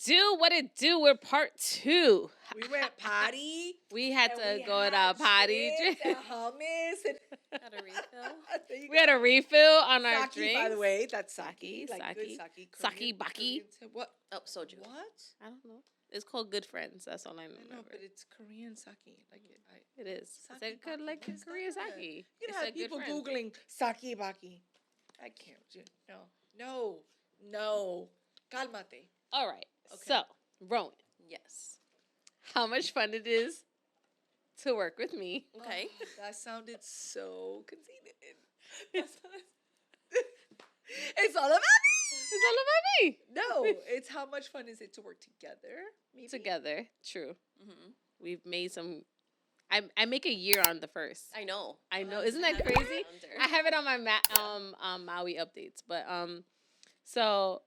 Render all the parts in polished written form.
do? What it do? We're part 2. We went potty. We had and to we go to had potty. chips and hummus. And Had a refill. there you We had a go. refill on our Sake, drinks. by the way. That's sake. Sake, Like good sake. sake. Sake, baki. What? Oh, soju. What? I don't know. It's called Good Friends. That's all I I remember. know, but it's Korean sake. Like It is. Sake It's a good, baki. like What is Korean that? sake. You It's know, a have good people friend. Googling sake baki. I can't. No. Calmate. All right. Okay. So, Rowen, Yes. how much fun it is to work with me. Okay. Oh, that sounded so conceited. It's all about me. It's all about me. No, it's how much fun is it to work together? Maybe? Together. True. Mm-hmm. We've made some. I make a year on the 1st. I know. I know. Isn't that crazy? I have it on my Maui updates. But so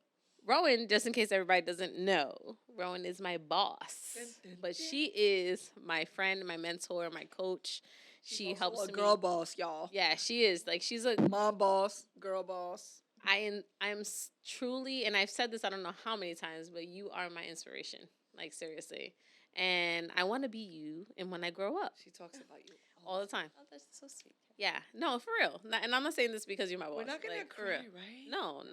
Rowen, just in case everybody doesn't know, Rowen is my boss. But she is my friend, my mentor, my coach. She She's helps also a me. girl boss, y'all. Yeah, she is. Like she's a Mom boss, girl boss. I'm truly, and I've said this I don't know how many times, but you are my inspiration. Like seriously. And I want to be you and when I grow up She talks about you all the time. Oh, that's so sweet. Yeah. No, for real. And I'm not saying this because you're my boss. We're not gonna like, cry, for real. right? No.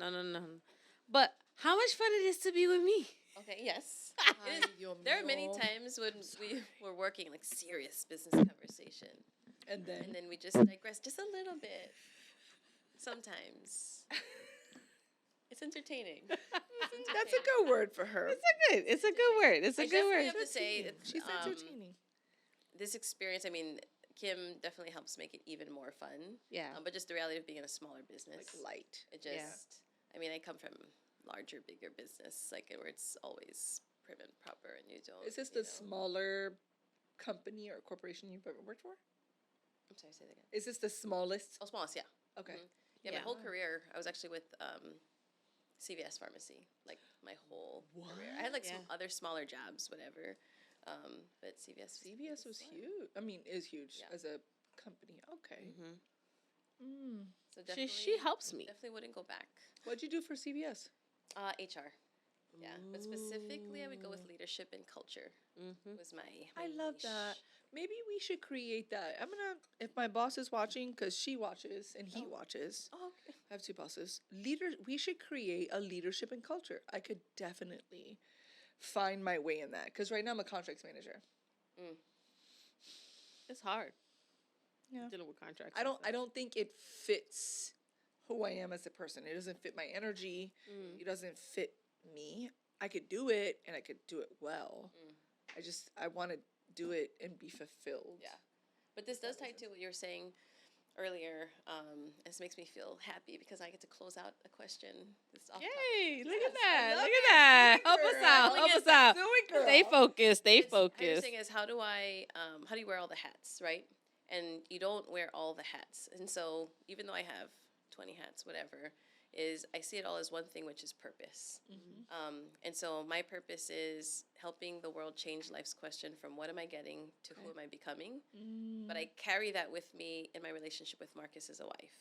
But how much fun it is to be with me. Okay, yes. Ay, It is- Dios there are many mío. times when we were working like serious business conversation. And then, And then we just digress just a little bit. Sometimes. It's entertaining. that's a good word for her. It's a good word. It's a I good definitely word. have to say, She's entertaining. this experience, I mean, Kim definitely helps make it even more fun. Yeah. But just the reality of being in a smaller business. Like light. It just, Yeah. I mean, I come from larger, bigger business, like where it's always prim and proper and you don't. Is this you the know. smaller company or corporation you've ever worked for? I'm sorry, say that again. Is this the smallest? Oh, smallest, yeah. Okay. Mhm. Yeah, Yeah. my whole career, I was actually with CVS Pharmacy, like my whole career. I had like some Yeah. other smaller jobs, whatever, but CVS. CVS was fun. huge. I mean, is huge Yeah. as a company. Okay. Mm-hmm. So She helps me. Definitely wouldn't go back. What'd you do for CVS? HR. Yeah, but specifically, I would go with leadership and culture. Mm-hmm. Was my I love niche. that. Maybe we should create that. I'm gonna, if my boss is watching, because she watches and he watches. Oh, okay. I have 2 bosses. We should create a leadership and culture. I could definitely find my way in that. Because right now I'm a contracts manager. It's hard. Yeah. Dealing with contracts. I don't think it fits who I am as a person. It doesn't fit my energy. It doesn't fit me. I could do it and I could do it well. I want to do it and be fulfilled. Yeah, but this does tie to what you were saying earlier. This makes me feel happy because I get to close out a question. This off Yay! Look at I that! love Look it. at that! Do it, Help us girl. out! Doing Help it us out! Do it, girl. Stay focused. Stay How you're focused. saying is how do you wear all the hats, right? And you don't wear all the hats. And so even though I have 20 hats, whatever, I see it all as one thing, which is purpose. And so my purpose is helping the world change life's question from what am I getting to who am I becoming? But I carry that with me in my relationship with Marcus as a wife,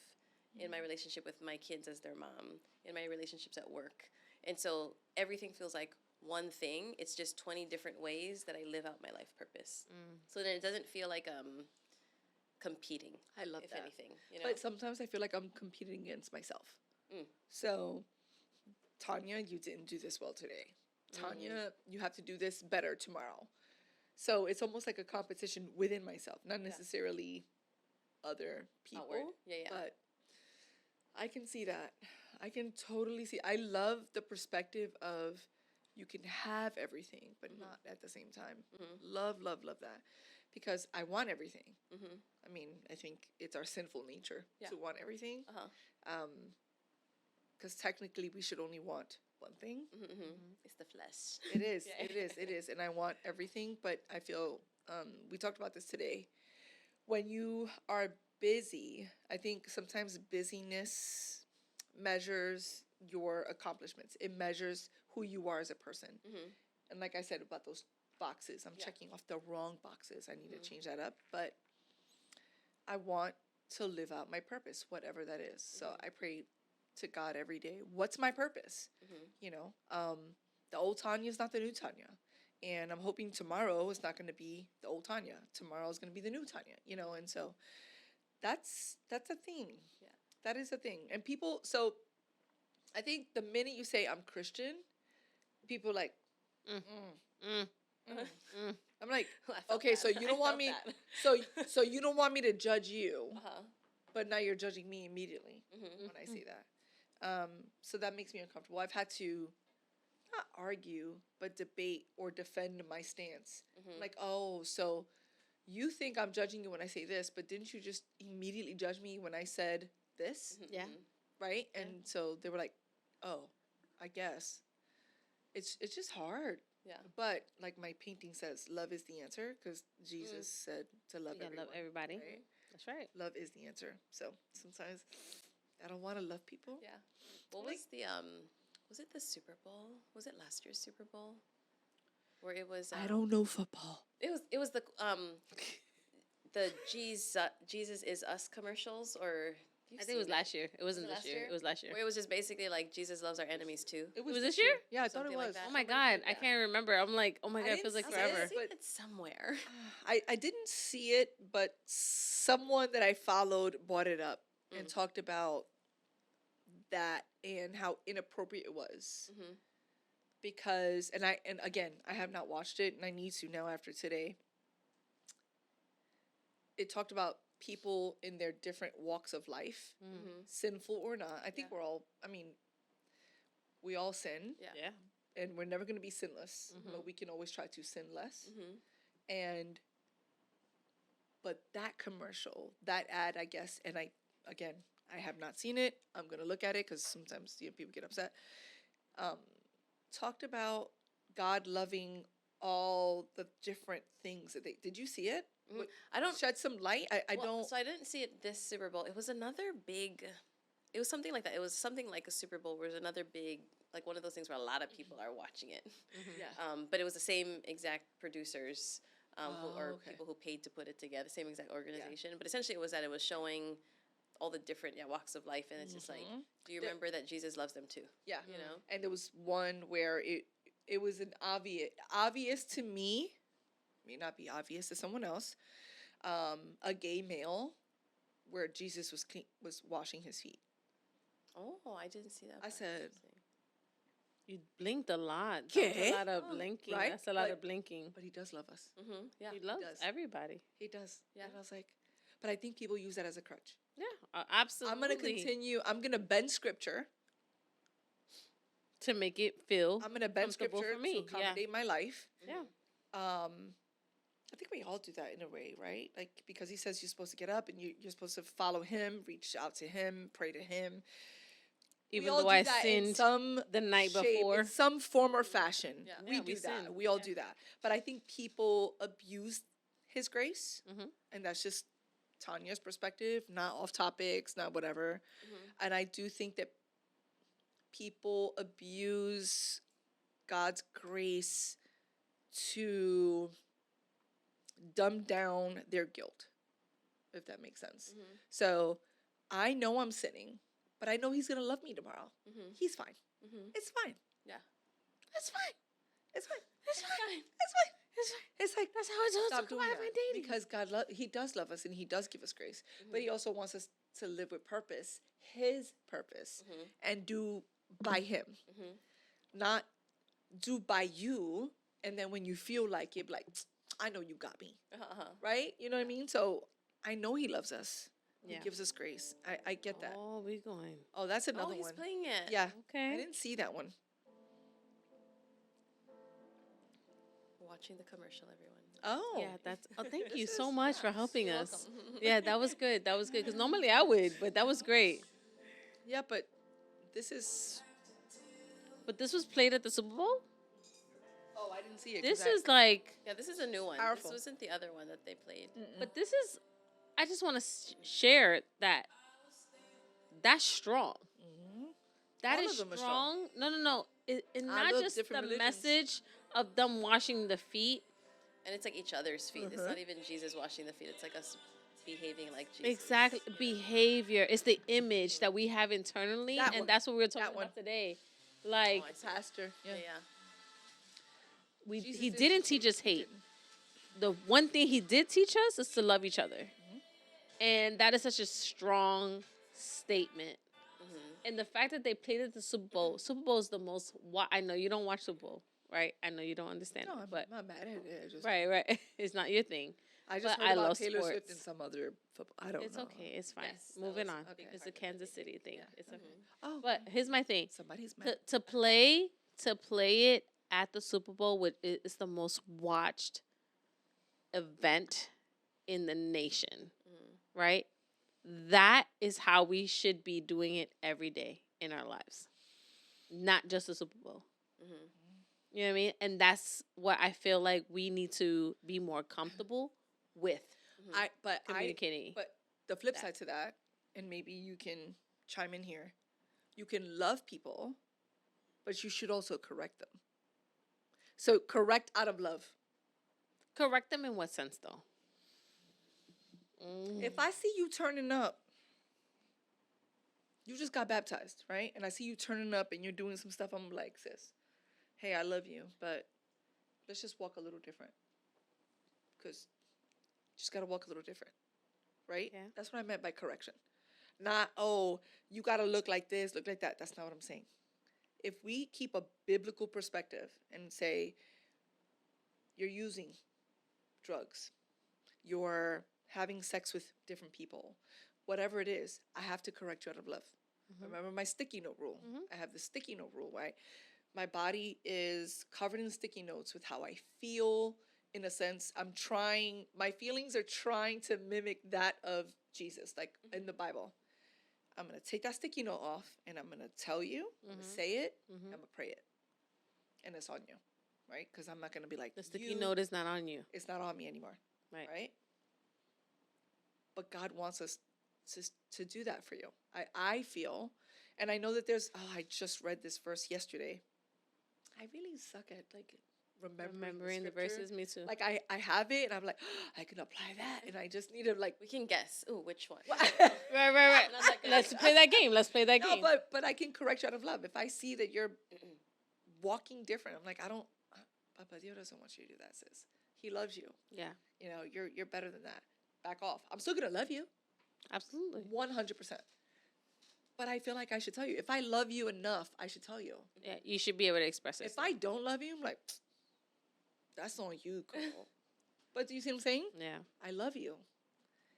in my relationship with my kids as their mom, in my relationships at work. And so everything feels like one thing. It's just 20 different ways that I live out my life purpose. So then it doesn't feel like competing. I love if that. anything, you know. But sometimes I feel like I'm competing against myself. So, Tanya, you didn't do this well today. Tanya, you have to do this better tomorrow. So it's almost like a competition within myself, not necessarily other people. Outward. Yeah. But I can see that. I can totally see. I love the perspective of you can have everything, but not at the same time. Love that. Because I want everything. I mean, I think it's our sinful nature to want everything. Because technically we should only want one thing. It's the flesh. It is. It is. And I want everything, but I feel, we talked about this today. When you are busy, I think sometimes busyness measures your accomplishments. It measures who you are as a person. And like I said about those boxes, I'm checking off the wrong boxes. I need to change that up. But I want to live out my purpose, whatever that is. So I pray to God every day, what's my purpose? You know, the old Tanya is not the new Tanya. And I'm hoping tomorrow is not going to be the old Tanya. Tomorrow is going to be the new Tanya, and so that's a thing. Yeah. That is a thing. And people, so I think the minute you say I'm Christian, people like, Mm. mm. Mm. Mm. I'm like, I felt okay, that. so you I don't want felt me, that. so you don't want me to judge you, Uh-huh. but now you're judging me immediately Mm-hmm. when I say that. So that makes me uncomfortable. I've had to not argue, but debate or defend my stance. Mm-hmm. Like, oh, so you think I'm judging you when I say this, but didn't you just immediately judge me when I said this? Mm-hmm. Yeah. Right? Yeah. And so they were like, oh, I guess. It's just hard. Yeah. But like my painting says, love is the answer because Jesus said to love You gotta everyone. love everybody. Right? That's right. Love is the answer. So sometimes I don't want to love people. Yeah. What Like- was the was it the Super Bowl? Was it last year's Super Bowl? Where it was I don't know football. it was the Jesus is Us commercials, or I think it was last year. It wasn't it this last year. year? It was last year. where it was just basically like Jesus loves our enemies too. It was this year? Yeah, I thought it Something like was. that. Oh my Somebody god, did I that. can't remember. I'm like, oh my I god, it feels like didn't see forever. it. Seen but- it somewhere. I didn't see it, but someone that I followed brought it up and talked about that and how inappropriate it was. Mm-hmm. Because and again, I have not watched it and I need to now after today. It talked about people in their different walks of life, Mm-hmm. sinful or not. I think Yeah. we're all, I mean, we all sin Yeah. Yeah. and we're never going to be sinless, Mhm. but we can always try to sin less. Mm-hmm. And but that commercial, that ad, I guess, and I have not seen it. I'm gonna look at it because sometimes people get upset. Talked about God loving all the different things that they. Did you see it? Mhm. What- I don't. shed some light. I Well, don't. So I didn't see it this Super Bowl. It was another big. It was something like that. It was something like a Super Bowl. Where it was another big, like one of those things where a lot of people are watching it. Yeah. But it was the same exact producers, or okay. people who paid to put it together, same exact organization. But essentially, it was that it was showing all the different walks of life, and it's just like, Mhm. do you The- remember that Jesus loves them too? Yeah. You know. And there was one where it was an obvious to me, may not be obvious to someone else, a gay male, where Jesus was washing his feet. Oh, I didn't see that. I part. said- Interesting. You blinked a lot. That was Okay. a lot of Oh, blinking. right? That's a lot But- of blinking. But he does love us. Yeah. He loves does. everybody. He does. Yeah. And I was like, but I think people use that as a crutch. Yeah, absolutely. I'm gonna continue. I'm gonna bend scripture. to make it feel. I'm gonna bend comfortable scripture for me, to accommodate my life. Yeah. I think we all do that in a way, right? Like because he says you're supposed to get up and you're supposed to follow him, reach out to him, pray to him. Even We all though do I that in sinned some the night shape, before. in some form or fashion. Yeah. We Yeah, do we that. sin. We all Yeah. do that. But I think people abuse his grace, Mhm. and that's just Tanya's perspective, not off topics, not whatever. Mhm. And I do think that people abuse God's grace to dumb down their guilt, if that makes sense. Mhm. So I know I'm sinning, but I know he's going to love me tomorrow. Mhm. He's fine. Mhm. It's fine. Yeah. It's fine. It's fine. It's fine. It's fine. It's like That's how it's supposed stop to go doing every that day. because he does love us and he does give us grace, but Mhm. he also wants us to live with purpose, his purpose, Mhm. and do by him, Mhm. not do by you. And then when you feel like it, like I know you got me, Uh-huh. right? You know what I mean? So I know he loves us. Yeah. He gives us grace. I get that. Oh, we going. Oh, that's Oh, another he's one. playing it. Yeah, Okay. I didn't see that one. Watching the commercial, everyone. Oh, Yeah, that's. Oh, thank you This so is- much for yeah, helping You're us. welcome. Yeah, that was good. That was good. Because normally I would, but that was great. yeah, but this is. But this was played at the Super Bowl. Oh, I didn't see it. 'cause This I- is like. Yeah, this is a new one. Powerful. This wasn't the other one that they played. But this is. I just want to share that. That's strong. That All is of them are strong. strong. No. It not love just the different religions. message of them washing the feet. And it's like each other's feet. It's Uh-huh. not even Jesus washing the feet. It's like us behaving like Jesus. Exactly. Behavior. It's the image that we have internally. That and one. that's what we were talking That one. about today. Like, Oh, I see. Pastor. Yeah, Yeah. yeah. Jesus he is didn't the teach truth. us hate. The one thing he did teach us is to love each other. And that is such a strong statement. And the fact that they played at the Super Bowl is the most. I know you don't watch Super Bowl, right? I know you don't understand No, it, I'm but not mad at it. I just, right, it's not your thing. I just but heard I about love Taylor Swift and sports. some other football. I don't It's know. okay. It's fine. Yes, that Moving was on. a big It's part a of it. Kansas City thing. Yeah. It's okay. Oh, But here's my thing. somebody's mad. To play it at the Super Bowl is the most watched event in the nation, right? That is how we should be doing it every day in our lives, not just the Super Bowl. You know what I mean? And that's what I feel like we need to be more comfortable with communicating. But the flip that. side to that, and maybe you can chime in here. You can love people, but you should also correct them. So correct out of love. Correct them in what sense, though? If I see you turning up, you just got baptized, right? And I see you turning up and you're doing some stuff, I'm like, sis, hey, I love you, but let's just walk a little different. Because you just got to walk a little different, right? Yeah. That's what I meant by correction. Not, oh, you got to look like this, look like that. That's not what I'm saying. If we keep a biblical perspective and say, you're using drugs, you're having sex with different people, whatever it is, I have to correct you out of love. Remember my sticky note rule. I have the sticky note rule, right? My body is covered in sticky notes with how I feel. In a sense, my feelings are trying to mimic that of Jesus, like in the Bible. I'm going to take that sticky note off and I'm going to tell you, I'm going to say it, I'm going to pray it. And it's on you, right? Because I'm not going to be like, The sticky note is not on you. It's not on me anymore, right? But God wants us to do that for you. I feel, and I know that I just read this verse yesterday. I really suck at like remembering the verses. Me too. Like I have it and I'm like, I can apply that and I just need to like. We can guess. Ooh, which one? Right. Let's play that game. No, but I can correct you out of love. If I see that you're walking different, I'm like, Papa Dios doesn't want you to do that, sis. He loves you. Yeah. You know, you're better than that. Back off. I'm still gonna love you. Absolutely. 100%. But I feel like I should tell you. If I love you enough, I should tell you. Yeah, you should be able to express it. If I don't love you, I'm like, that's on you, girl. But do you see what I'm saying? Yeah. I love you.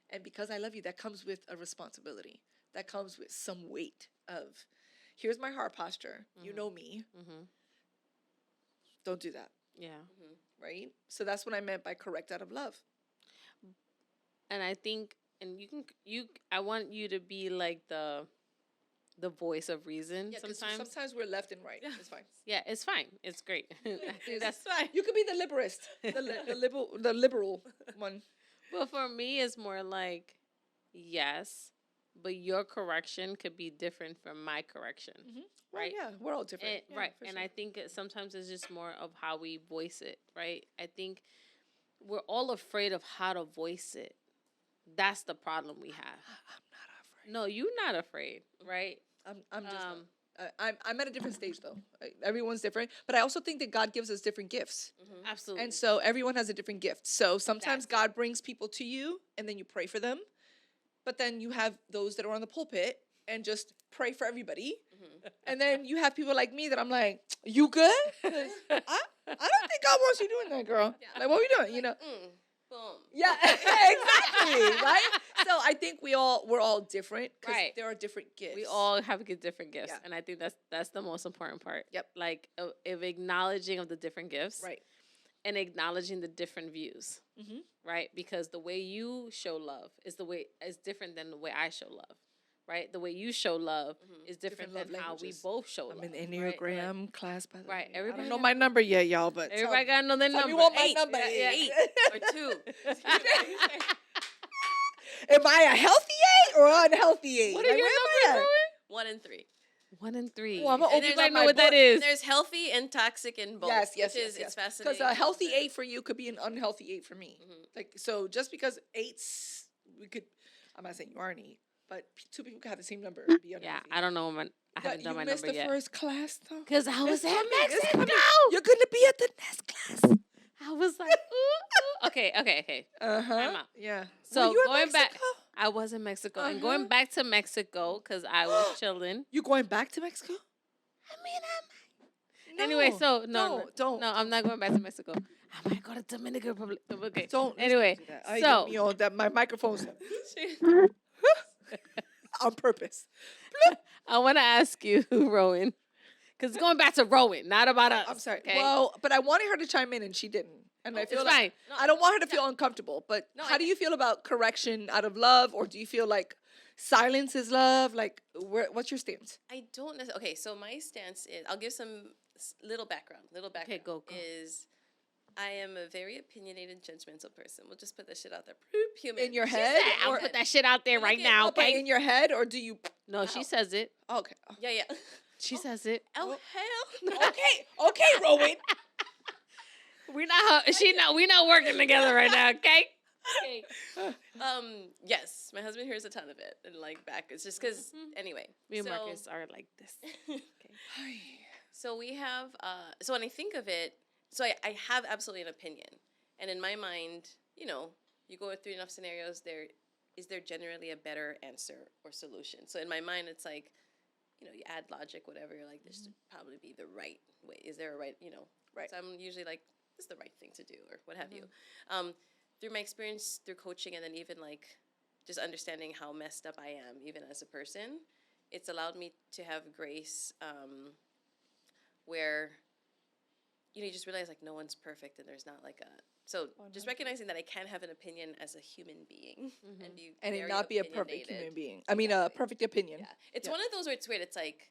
And because I love you, that comes with a responsibility. That comes with some weight of, here's my heart posture. You know me. Don't do that. Yeah. Right? So that's what I meant by correct out of love. And I think, and I want you to be like the voice of reason. Yeah, sometimes we're left and right. It's fine. Yeah, it's fine. It's great. That's fine. You could be the liberalist, the liberal one. But for me, it's more like, yes, but your correction could be different from my correction. Right? Well, yeah, we're all different. Right. And I think sometimes it's just more of how we voice it, right? I think we're all afraid of how to voice it. That's the problem we have. I'm not afraid. No, you're not afraid, right? I'm just. I'm at a different stage though. Everyone's different, but I also think that God gives us different gifts. Absolutely. And so everyone has a different gift. So sometimes God brings people to you, and then you pray for them. But then you have those that are on the pulpit and just pray for everybody. And then you have people like me that I'm like, you good? I don't think God wants you doing that, girl. Yeah. Like, what are we doing? You know. Boom. Yeah, exactly, right? So I think we're all different because there are different gifts. We all have different gifts, and I think that's the most important part. Yep. Like of acknowledging of the different gifts, right, and acknowledging the different views, right? Because the way you show love is different than the way I show love. Right, the way you show love is different than how we both show love. I'm in Enneagram class, by the way. Right, everybody I don't know my number yet, y'all, but everybody gotta know their number. Tell me what my number is. Yeah. 8 or 2. Am I a healthy 8 or unhealthy 8? What are your numbers, 1 and 3. 1 and 3. Well, I'm gonna open Everybody know what that is. There's healthy and toxic in both. Yes. It's fascinating. Because a healthy 8 for you could be an unhealthy 8 for me. Like, so just because 8s, I'm not saying you are an 8. But 2 people could have the same number. And be unhealthy. Yeah, I don't know. I haven't done my number yet. You missed the first class, though. Because I was at Mexico. You're going to be at the next class. Okay. Uh huh. Time out. Yeah. So Were you in going back, Mexico? I was in Mexico, and Uh-huh. going back to Mexico because I was chilling. You going back to Mexico? I mean, No, anyway, so no, don't. I'm not going back to Mexico. I might go to Dominican Republic. Okay. Don't. let's Anyway, not do that. Ay, so Dios mío, that my microphone's on purpose. I want to ask you, Rowen, because it's going back to Rowen, not about us. I'm sorry. Okay? Well, but I wanted her to chime in and she didn't. And I it's feel like fine. No, I don't want her to feel uncomfortable. But No, how do you feel about correction out of love, or do you feel like silence is love? Like, what's your stance? I don't necessarily. Okay, so my stance is I'll give some little background. go. Is I am a very opinionated, judgmental person. We'll just put that shit out there. Human. In your head, I'll or put that shit out there Look right at- now. no, but Okay. in your head, or do you? No, she says it. Okay. Yeah. She says it. Oh hell. Okay, Rowen. We're not. We're not working together right now. Okay. Okay. Yes, my husband hears a ton of it, and like back. It's just because anyway. Me and so- Marcus are like this. Okay. So we have, so when I think of it, so I have absolutely an opinion. And in my mind, you know, you go through enough scenarios, is there generally a better answer or solution? So in my mind, it's like, you know, you add logic, whatever, you're like, this should probably be the right way. Is there a right, you know? Right. So I'm usually like, this is the right thing to do or what have you. Through my experience, through coaching, and then even like just understanding how messed up I am, even as a person, it's allowed me to have grace where, you know, you just realize like no one's perfect and there's not like a, so just recognizing that I can have an opinion as a human being and be And it very not be a perfect opinionated. human being. I mean, a Exactly. perfect opinion. Yeah. It's one of those where it's weird. It's like,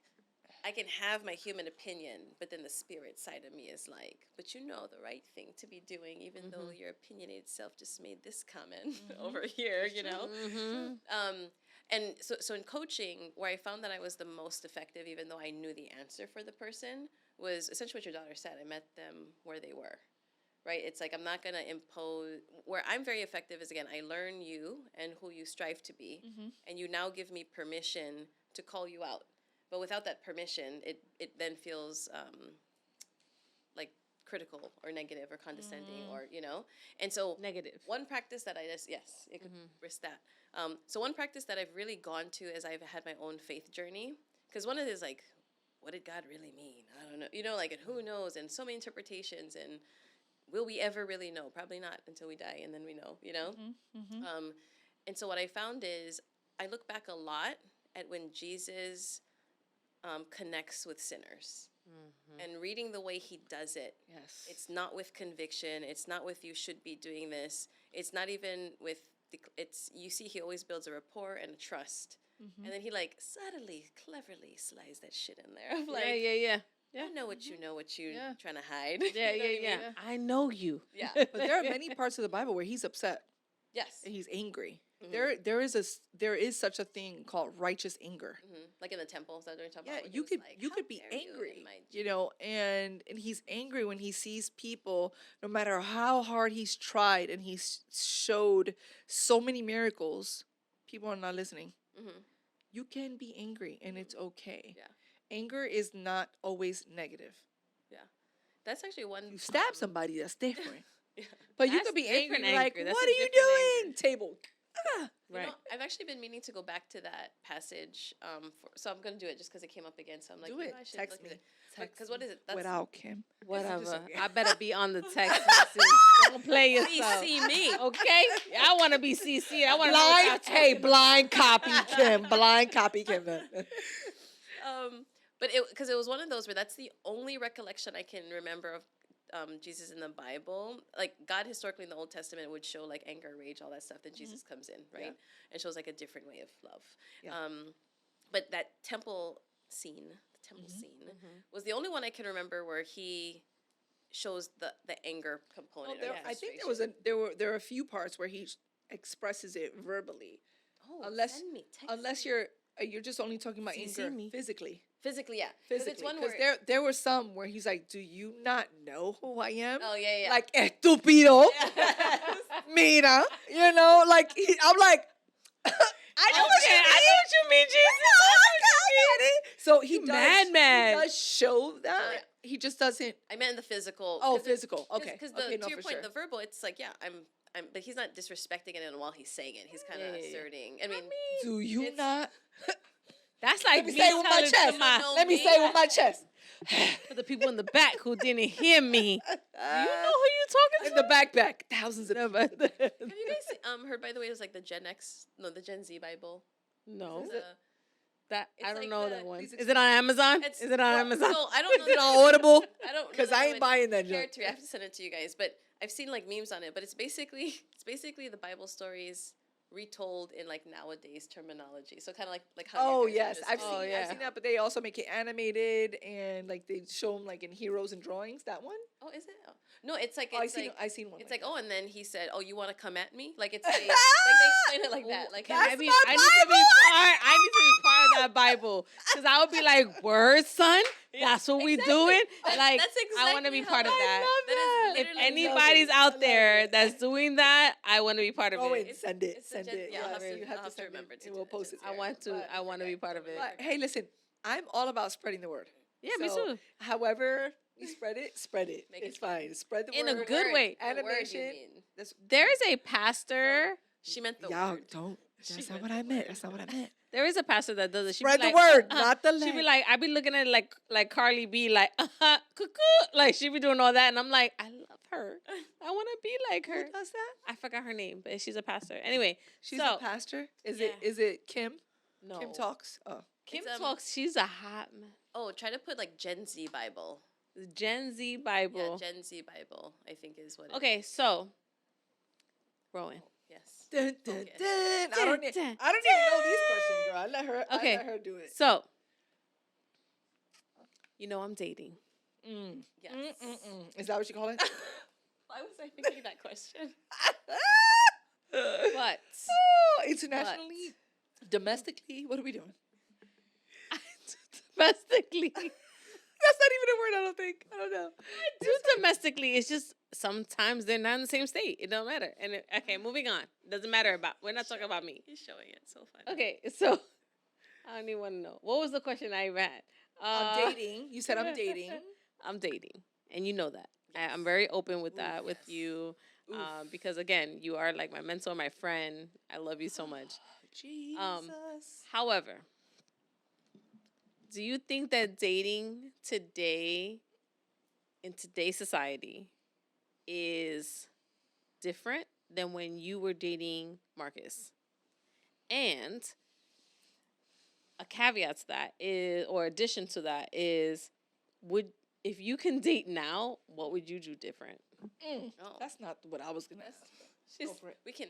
I can have my human opinion, but then the spirit side of me is like, but you know the right thing to be doing, even though your opinionated self just made this comment over here, you know? And so in coaching, where I found that I was the most effective, even though I knew the answer for the person, was essentially what your daughter said. I met them where they were, right? It's like, I'm not going to impose. Where I'm very effective is, again, I learn you and who you strive to be, and you now give me permission to call you out. But without that permission, it then feels like critical or negative or condescending or, you know? And so Negative. one practice that yes, it could risk that. So one practice that I've really gone to as I've had my own faith journey, because one of it is like, what did God really mean? I don't know. You know, like, and who knows? And so many interpretations. And will we ever really know? Probably not until we die, and then we know, you know? And so what I found is I look back a lot at when Jesus connects with sinners. And reading the way he does it, Yes. it's not with conviction. It's not with you should be doing this. It's not even with you see he always builds a rapport and a trust. And then he like subtly, cleverly slides that shit in there. Of like, Yeah. I know what you know, what you're Yeah. trying to hide. Yeah, You know what I yeah. mean? I know you. Yeah. But there are many parts of the Bible where he's upset Yes. and he's angry. There is such a thing called righteous anger. Like in the temple, is that what you're talking Yeah, about? When he you was could like, you "How could be dare you angry, in my you know, and he's angry when he sees people, no matter how hard he's tried and he's showed so many miracles, people are not listening. You can be angry and it's okay. Yeah. Anger is not always negative. Yeah. That's actually one. You stab somebody, that's different. But you That's could be different angry like, anger. That's what a are you different doing? Table. Ah. You know, I've actually been meaning to go back to that passage. So I'm gonna do it just because it came up again. So I'm like, Do you know, it. I should Text look me. at it. Because what is it? That's Without Kim. Whatever. okay. I better be on the text message. Don't play yourself. see me. Okay? I want to be CC. I want to know what y'all Blind, hey, talking blind copy Kim. Blind copy Kim. But because it was one of those where that's the only recollection I can remember of Jesus in the Bible. Like God historically in the Old Testament would show like anger, rage, all that stuff. Then Jesus comes in, right, and shows like a different way of love. Yeah. But that temple scene, was the only one I can remember where he shows the anger component. or I think frustration. there were a few parts where he expresses it verbally. Oh, unless send me, text unless me. you're just only talking about CC anger me. physically. Physically, yeah. Because Physically, it's one because where. there were some where he's like, "Do you not know who I am?" Oh yeah. Like estúpido, mira, you know, like I'm like, I know what you mean. I know what you mean, Jesus. I get it. So he does. mad. He does show that. Yeah. He just doesn't. I meant in the physical. Oh, physical. Okay. Because okay, to your for point, sure. the verbal, it's like, yeah, but he's not disrespecting it while he's saying it. He's kind of Yeah. asserting. I mean, Do you it's- not? That's like Let me me say it with my telling chest. somebody, No, Let me me. say it with my chest. for the people in the back who didn't hear me. Do you know who you talking In to? the backpack, thousands of No, people. but- have you guys heard, by the way, it was like the the Gen Z Bible? no, It's a- that It's I don't like know the- that one. these Is it on Amazon? It's- Is it on Amazon? So I don't know. Is it the- on Audible? I don't know Because the I name ain't of buying that the junk. character. I have to send it to you guys, but I've seen like memes on it. But it's basically the Bible stories retold in like nowadays terminology. So kind of like how. Oh you guys were yes, just I've saying. Oh, seen yeah. I've seen that, but they also make it animated and like they show them like in heroes and drawings. That one? Oh, is it? Oh. No, it's like Oh, it's like I seen one. it's like like, oh, and then he said, oh, you want to come at me? Like it's they explain it like that. Like Can That's I be? my I need to be part. I need to be part of that Bible because I would be like, "Word, son. That's what we Exactly. doing." That's Like, exactly I want to be how part of I that. That is If literally anybody's I out love there it. that's doing that, I want to be part of Oh, it. wait, send it. it's a Send gen- it. yeah, I'll have Yes, to- you I'll have to have to send remember it. to And do we'll that, post it. I want to. But- I want to be part of it. But hey, listen, I'm all about spreading the word. Yeah, me So, too. However you spread it, spread it. Make it It's fine. Spread the In word. a good Word, way. the word you Animation. mean. That's, There is a pastor. She meant the y'all word. don't. She That's not meant what the I meant. word. That's not what I meant. There is a pastor that does it. She be Spread the like, word, not the She be leg. like, I be looking at it like Carly B, like cuckoo, like she be doing all that, and I'm like, I love her. I want to be like her. Who does that? I forgot her name, but she's a pastor. Anyway, She's so a pastor. Is yeah. it Kim? no, Kim talks. Oh, Kim It's, talks. She's a hot man. Oh, try to put like Gen Z Bible. Gen Z Yeah, Bible. Gen Z Bible, I think is what it Okay, so Rowen. Yes. dun, dun, Okay. dun. I don't Dun, dun, even know these questions, girl. I Okay. let her do it. So, I'm dating. Yes. Is that what you call it? Why was I thinking that question? But Oh, internationally, domestically, what are we doing? domestically, That's not even a word. I don't think. I don't know. do domestically. It's just sometimes they're not in the same state. It don't matter. And okay, moving on. Doesn't matter about. We're not talking about me. He's showing it. So funny. Okay, so I don't even want to know. What was the question I even had? I'm dating. You said I'm dating. I'm dating, and you know that. I'm very open with that with yes. you, Oof. because again, you are like my mentor, my friend. I love you so much. Jesus. However, do you think that dating today, in today's society, is different than when you were dating Marcus? And a caveat to that is, or addition to that is, if you can date now, what would you do different? Oh. That's not what I was gonna ask. She's, Go for it. we can.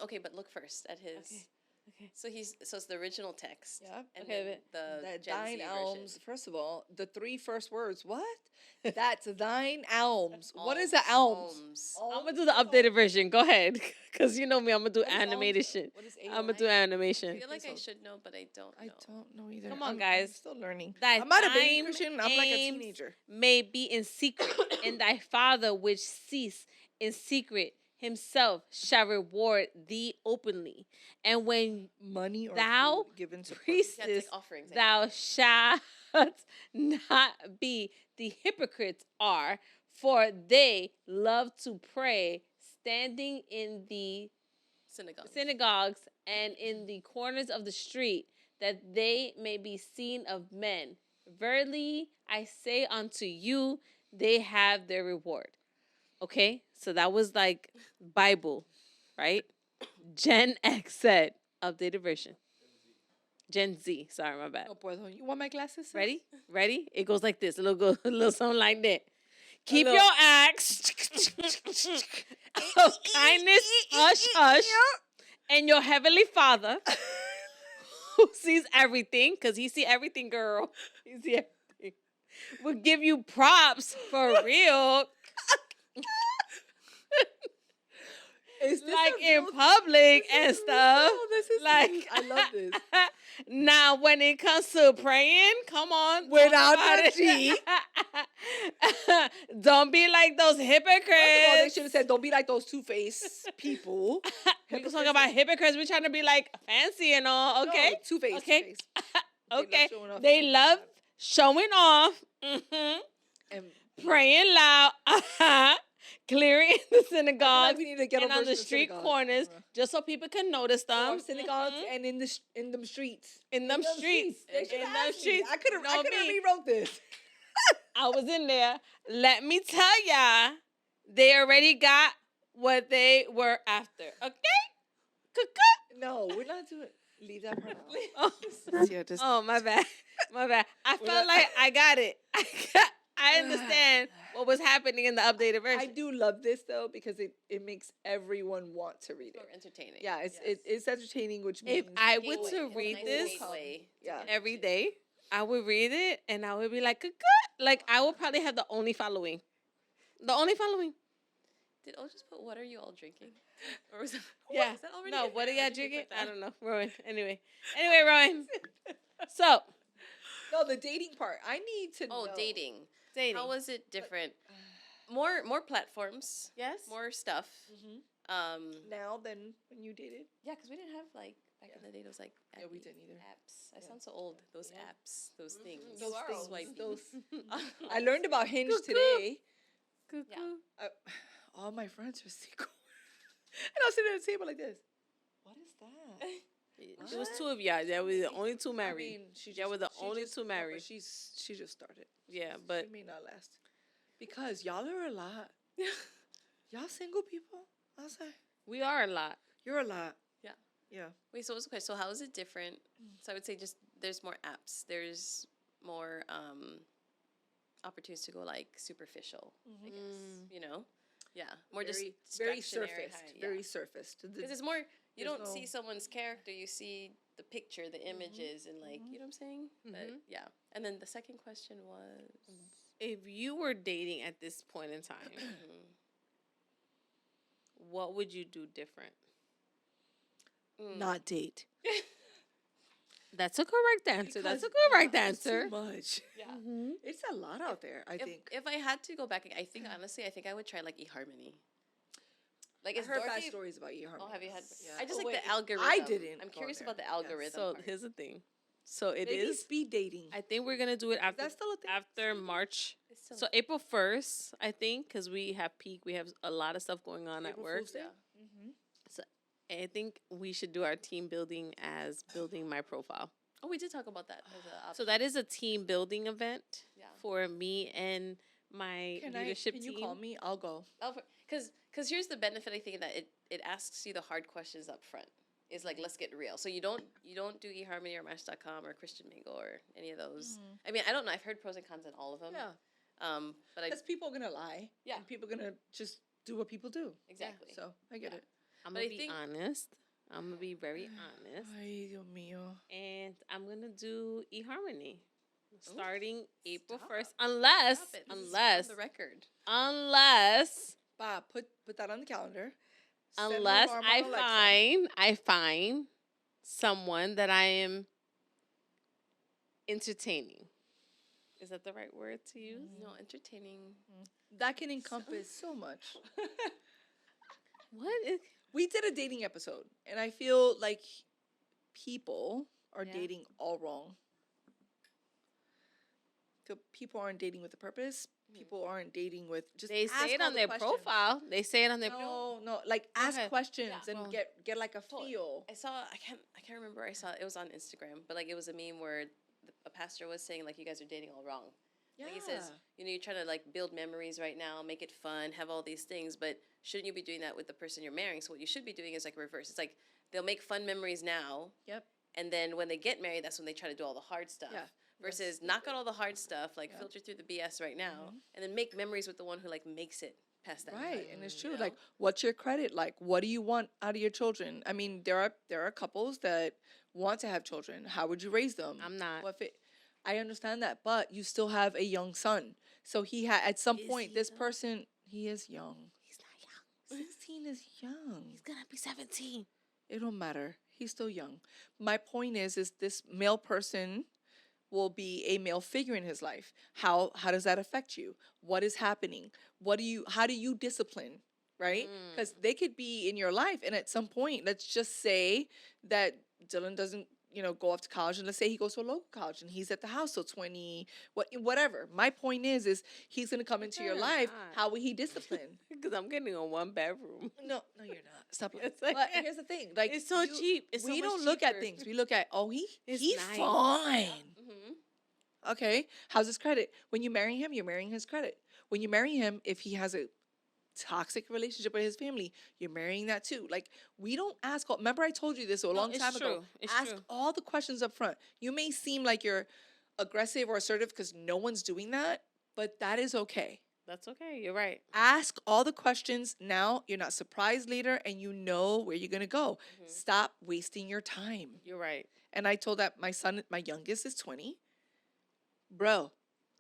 Okay, but look first at his. Okay. So it's the original text. Yeah. And Okay, then the That Gen thine Z alms. version. First of all, the 3 first words. What? That's thine alms. What is an Alms. alms? I'm gonna do the updated version. Go ahead, cause you know me. I'm gonna do What is animated alms? shit. What is I'm gonna do AOI? I animation. feel like I so. should know, but I don't know. I don't know either. Come on, I'm guys. still learning. Thy I'm not a baby time, Christian. I'm like a aims, teenager. May be in secret, and thy Father which cease in secret himself shall reward thee openly. And when Money or thou food given to priest- Yeah, it's like offerings. I thou shalt not be the hypocrites are, for they love to pray, standing in the think. synagogues and in the corners of the street, that they may be seen of men. Verily, I say unto you, they have their reward. Okay, so that was like Bible, right? Gen X said, updated version. Gen Z, sorry, my bad. No puedo. You want my glasses? sis? Ready? Ready? It goes like this. A little something like that. Keep little- your acts of kindness, hush, hush, and your heavenly Father, who sees everything, because he see everything, girl. He see everything. Will give you props for real, Is this like a in real- public this and is stuff. real? This is Like news. I love this. Now, when it comes to praying, come on, talk Without about the G. Don't be like those First of all, they hypocrites. should have said, "Don't be like those two-faced people." We can talk about hypocrites. We're trying to be like fancy and all. Okay, two-faced. Okay. Two-faced. okay. showing off They to love God. showing off, And praying loud, clearing the I feel like synagogues we need to get and on the street corners just so people can notice them. Or synagogues Mhm. and in them streets. In them streets. They should In have them asked me. streets. I could have Know me. rewrote this. I was in there. Let me tell ya, they already got what they were after. Okay? Cuckoo. No, we're not doing. Leave that part out. Oh. Yeah, just Oh, my bad. My bad. I We're felt not- like I got it. I understand what was happening in the updated version. I do love this though because it makes everyone want to read Or it. entertaining. Yeah, it's Yes. it's entertaining, which means If I were Gateway. to It's a read nice this gateway to Yeah. get every into. day, I would read it and I would be like, "Cuckoo." Like I would probably have the only following. The only following. Did O just put, what are you all drinking? Or was that, Yeah. is that already? No, what are I y'all didn't drinking? put I that. don't know. Rowan. Anyway, Rowan. So, no, the dating part. I need to Oh, know. dating. dating. How was it different? More platforms. Yes. More stuff. Mhm. Yeah, Now than when you dated. because we didn't have like back in the day. Those like Yeah, we appy didn't either. apps. I sound so old. Those Yeah. apps. Those things. Those are things, old. Swiping. those. I learned about Hinge today. Cuckoo. Yeah. All my friends are single, and I was sitting at the table like this. What is that? It was two of y'all. That was the only two married. I mean, she Y'all were the she only just- two no, but married. she just started. Yeah, but She may not last because y'all are a lot. Y'all single people. I was like, we are a lot. you're a lot. Yeah. Yeah. Wait, so what's the question? So how is it different? So I would say just there's more apps. There's more opportunities to go like superficial. I guess you know. Yeah, more very just surfaced. Very surfaced. Because it's more you there's don't see no- someone's character. You see the picture, the images, and like you know what I'm saying. But Mhm. yeah, and then the second question was. If you were dating at this point in time, what would you do different? not date. That's a correct answer. That's a Because correct it's too answer. much. Yeah. Mhm. It's a lot out there. I think. If I had to go back, I think honestly, I think I would try like eHarmony. Like I is heard bad Dorothy? stories about eHarmony. Oh, have you had? Yeah. I just Oh, like wait, the algorithm. I didn't. I'm go curious there. about the Yeah. algorithm. So part. here's the thing. So it Maybe is. speed dating. I think we're gonna do it after That's still a thing. after March. It's still- So April 1st, I think, because we have peak. We have a lot of stuff going on at April work. Fool's Day? Yeah. Mhm. I think we should do our team building as building my profile. Oh, we did talk about that as a option. So that is a team building event Yeah. for me and my leadership Can team. you call me? I'll go. Because here's the benefit I think that it asks you the hard questions up front. Is like let's get real. So you don't do eHarmony or Match.com or Christian Mingle or any of those. I mean I don't know. I've heard pros and cons on all of them. Yeah. But I Because people are gonna lie. Yeah. And people are gonna just do what people do. exactly. So I get Yeah. it. I'm But gonna I be think- honest. I'm gonna be very honest, Ay, Dios mío. and I'm gonna do eHarmony starting April stop. 1st, unless Stop it. This is unless on the record. unless Ba, put that on the calendar. Set an unless alarm I on Alexa. find someone that I am entertaining. Is that the right word to use? No, entertaining. That can encompass so much. What is We did a dating episode, and I feel like people are Yeah. dating all wrong. People aren't dating with a purpose. People aren't dating with just. they ask say it all on the their questions. profile. They say it on their No, like ask ahead. questions Yeah. and Well, get like a Totally. feel. I saw. I can't remember. I saw it was on Instagram, but like it was a meme where a pastor was saying like you guys are dating all wrong. Yeah. Like he says, you know, you're trying to like build memories right now, make it fun, have all these things, but shouldn't you be doing that with the person you're marrying? So what you should be doing is like reverse. It's like they'll make fun memories now, Yep. and then when they get married, that's when they try to do all the hard stuff. Yeah. Versus knock out all the hard stuff, like Yeah. filter through the BS right now, and then make memories with the one who like makes it past that. Right, time, and it's you true. know? Like, what's your credit like? What do you want out of your children? I mean, there are couples that want to have children. How would you raise them? I'm not. What if it? I understand that, but you still have a young son. So he had at some Is point he this though? person he is young. He's not young. 16 is young. He's gonna be 17. It don't matter. He's still young. My point is this male person will be a male figure in his life. How does that affect you? What is happening? How do you discipline? Right? Because they could be in your life, and at some point, let's just say that Dylan doesn't go off to college, and let's say he goes to a local college and he's at the house till 20, whatever. My point is he's gonna come into your you're life. not. How will he discipline? Because I'm getting a 1 bedroom. No, you're not. Stop it. It's like- But here's the thing, like It's so cheap. It's so we much don't look at cheaper. things. We look at It's he's nice. fine. Mm-hmm. Okay, how's his credit? When you marry him, you're marrying his credit. When you marry him, if he has a toxic relationship with his family, you're marrying that too. Like, we don't ask remember I told you this a long it's time ago. true. It's Ask true. all the questions up front. You may seem like you're aggressive or assertive because no one's doing that, but that is okay. That's okay. You're right. Ask all the questions now. You're not surprised later, and you know where you're gonna go. Stop wasting your time. You're right. And I told that my youngest is 20. Bro,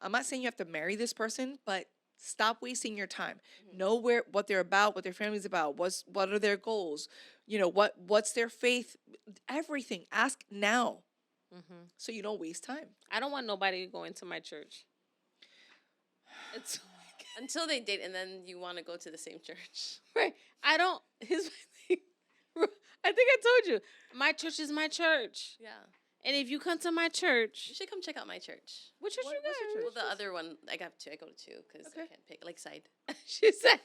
I'm not saying you have to marry this person, but stop wasting your time. Know what they're about, what their family's about, what are their goals, what's their faith, everything. Ask now so you don't waste time. I don't want nobody going to my church. It's Until they date, and then you want to go to the same church. right. I don't. Here's my thing. I think I told you. My church is my church. Yeah. And if you come to my church, You should come check out my church. what church What's you your got? Well, the other one, I got two. I go to two because I Okay. can't pick. Lakeside. She said,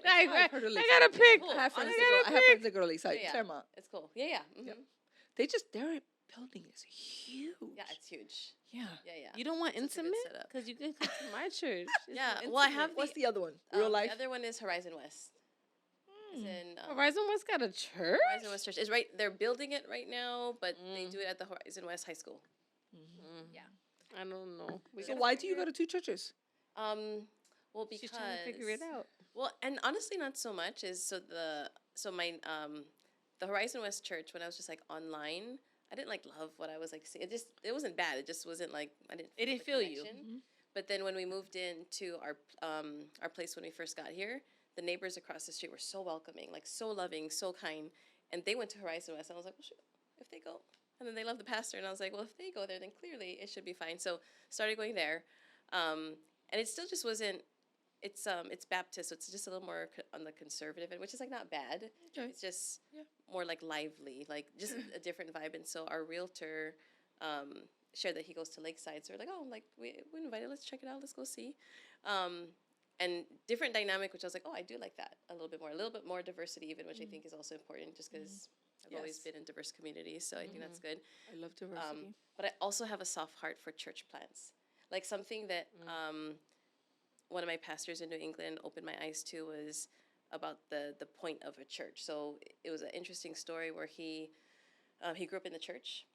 I've heard of I gotta pick. Cool. I have friends, Honestly, that go, I have friends that go to Lakeside, Yeah. Claremont. It's cool. Yeah. Mm-hmm. Yep. Their building is huge. Yeah, it's huge. Yeah. Yeah. You don't want It's a good intimate? setup. Because you can come to my church. It's Yeah, more well, I have intimate. What's the other one? Real life? The other one is Horizon West. It's in Horizon West got a church? Horizon West Church. It's right. They're building it right now, but they do it at the Horizon West High School. Yeah. I don't know. So why do you go to two churches? Well, because She's trying to figure it out. Well, and honestly, not so much is my the Horizon West Church, when I was just like online, I didn't like love what I was like seeing. It wasn't bad. It just wasn't like I didn't. It didn't the feel you. connection. But then when we moved into our place when we first got here, the neighbors across the street were so welcoming, like so loving, so kind, and they went to Horizon West. And I was like, well, shoot, if they go, and then they love the pastor, and I was like, well, if they go there, then clearly it should be fine. So started going there, and it still just wasn't. It's Baptist, so it's just a little more on the conservative end, which is like not bad. Okay. It's just more like lively, like just a different vibe. And so our realtor shared that he goes to Lakeside, so we're like, oh, like we invited, let's check it out, let's go see. And different dynamic, which I was like, oh, I do like that a little bit more diversity even, which I think is also important, just because I've always Yes. been in diverse communities, so I think that's good. I love diversity. But I also have a soft heart for church plants, like something that one of my pastors in New England opened my eyes to was about the point of a church. So it was an interesting story where he grew up in the church.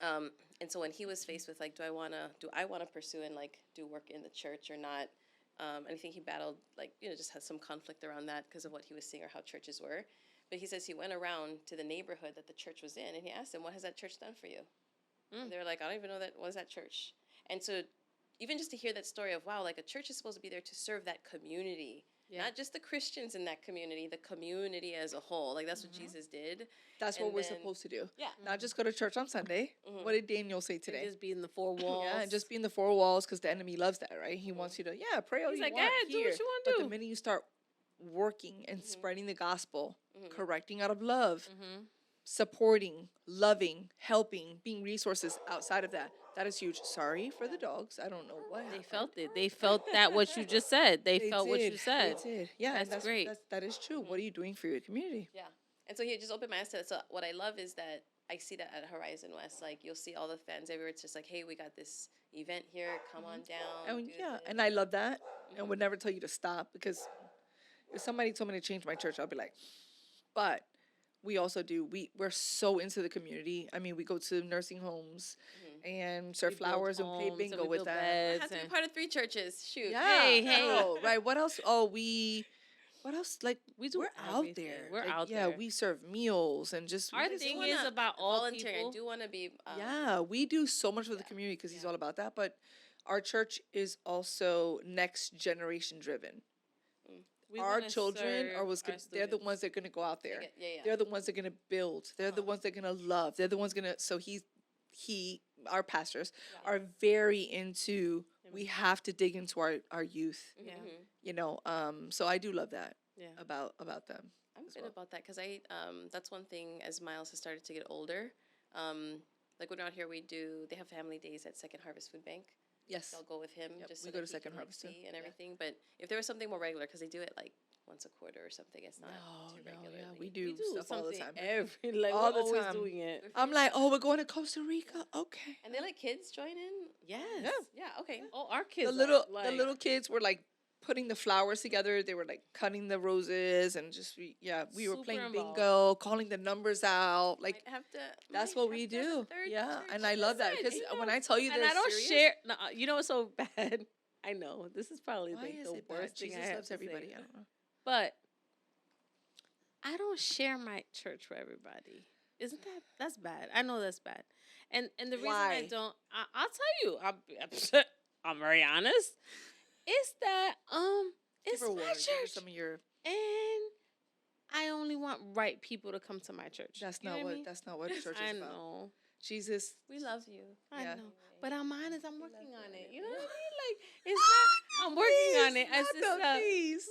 And so when he was faced with like, do I want to pursue and like do work in the church or not? And I think he battled like, just had some conflict around that because of what he was seeing or how churches were. But he says he went around to the neighborhood that the church was in and he asked them, what has that church done for you? And they were like, I don't even know what is that church. And so even just to hear that story of, wow, like a church is supposed to be there to serve that community. Yeah. Not just the Christians in that community, the community as a whole. Like that's what Jesus did. That's what and we're then- supposed to do. Yeah. Not just go to church on Sunday. What did Daniel say And today? just be in the four walls. Yeah, and just be in the four walls because the enemy loves that, right? He wants you to, pray all He's you like, want "Yeah, do here. what you wanna But do." the minute you start working and spreading the gospel, correcting out of love, supporting, loving, helping, being resources outside of that, that is huge. Sorry for the dogs. I don't know what They happened. felt it. They felt that what you just said. They felt what you did. said. They did. Yeah, and That's great. that is true. What are you doing for your community? Yeah. And so he just opened my eyes to that. So what I love is that I see that at Horizon West. Like you'll see all the fans everywhere. It's just like, hey, we got this event here. Come on down. And do yeah, this. and I love that, and would never tell you to stop because if somebody told me to change my church, I'll be like, but we also do. We're so into the community. I mean, we go to nursing homes and serve We build flowers and play homes and bingo we with build them. I beds have to be and- part of 3 churches. Shoot. Yeah. Hey, hey. no, right. What else? Oh, what else? Like We do we're out everything. there. We're Like, out yeah, there. we serve meals and just. Our we just thing wanna- is about all volunteering. people. I do want to be. Yeah, we do so much for the community because he's all about that. But our church is also next generation driven. We Our wanna children serve are our they're the students. ones that are gonna go out there. Yeah. They're the ones that are gonna build. They're the ones that are gonna love. They're the ones gonna. So our pastors are very into. We have to dig into our youth. Yeah. So I do love that. Yeah. About them. I'm good about that because that's one thing as Miles has started to get older. like when around here they have family days at Second Harvest Food Bank. Yes. So I'll go with him Yep, just we so go that to he Second can, like, Harvest too. see and Yeah. everything. But if there was something more regular, because they do it like once a quarter or something, it's not too No, regularly. yeah, we do stuff all the something time. every like All we're the always time. doing it. I'm like, oh, we're going to Costa Rica. Okay. And they let kids join in. Yes. Yeah. Yeah. Okay. Oh, our kids. The little kids were like putting the flowers together. They were like cutting the roses and just we were Super playing involved. bingo, calling the numbers out. Like Might have to. that's might what have we to have a do. third Yeah, church. and I love that because Listen, when I tell you and they're I don't serious, share. No, you know what's so bad? I know this is probably why like is the it bad? worst thing Jesus I have loves to everybody. say. I don't know. But I don't share my church with everybody. Isn't that's bad? I know that's bad. And the reason I Why? don't, I'll tell you, I'm very honest. Is that it's Give her my water. Give her church, some of your. and I only want right people to come to my church. That's You know not what I what. mean? That's not what church I is about. know. Jesus. We love you. I Yeah. know. But I'm honest, I'm love working you, on I it. know. You know what I mean? Like it's not I'm working on it. It's just Please.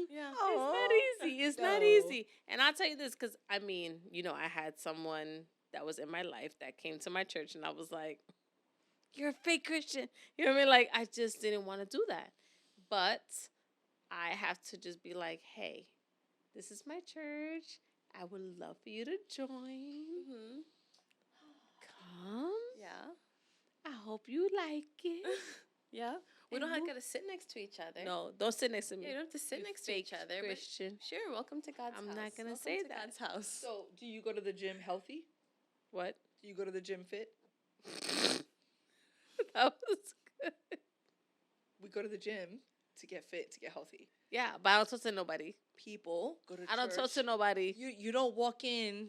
Yeah. it's not easy. It's not No. easy. And I'll tell you this, because I mean, you know, I had someone that was in my life that came to my church and I was like, you're a fake Christian. You know what I mean? Like I just didn't want to do that. But I have to just be like, hey, this is my church. I would love for you to join. Mm-hmm. Come. Yeah. I hope you like it. Yeah. We And don't have move- got to sit next to each other. No, don't sit next to me. Yeah, you don't have to sit You next to fake each other. But Christian. sure, welcome to God's I'm house. not gonna Welcome say to that. God's house. So, do you go to the gym healthy? What? Do you go to the gym fit? That was good. We go to the gym to get fit, to get healthy. Yeah, but I don't talk to nobody. People go to I don't talk church. to nobody. You don't walk in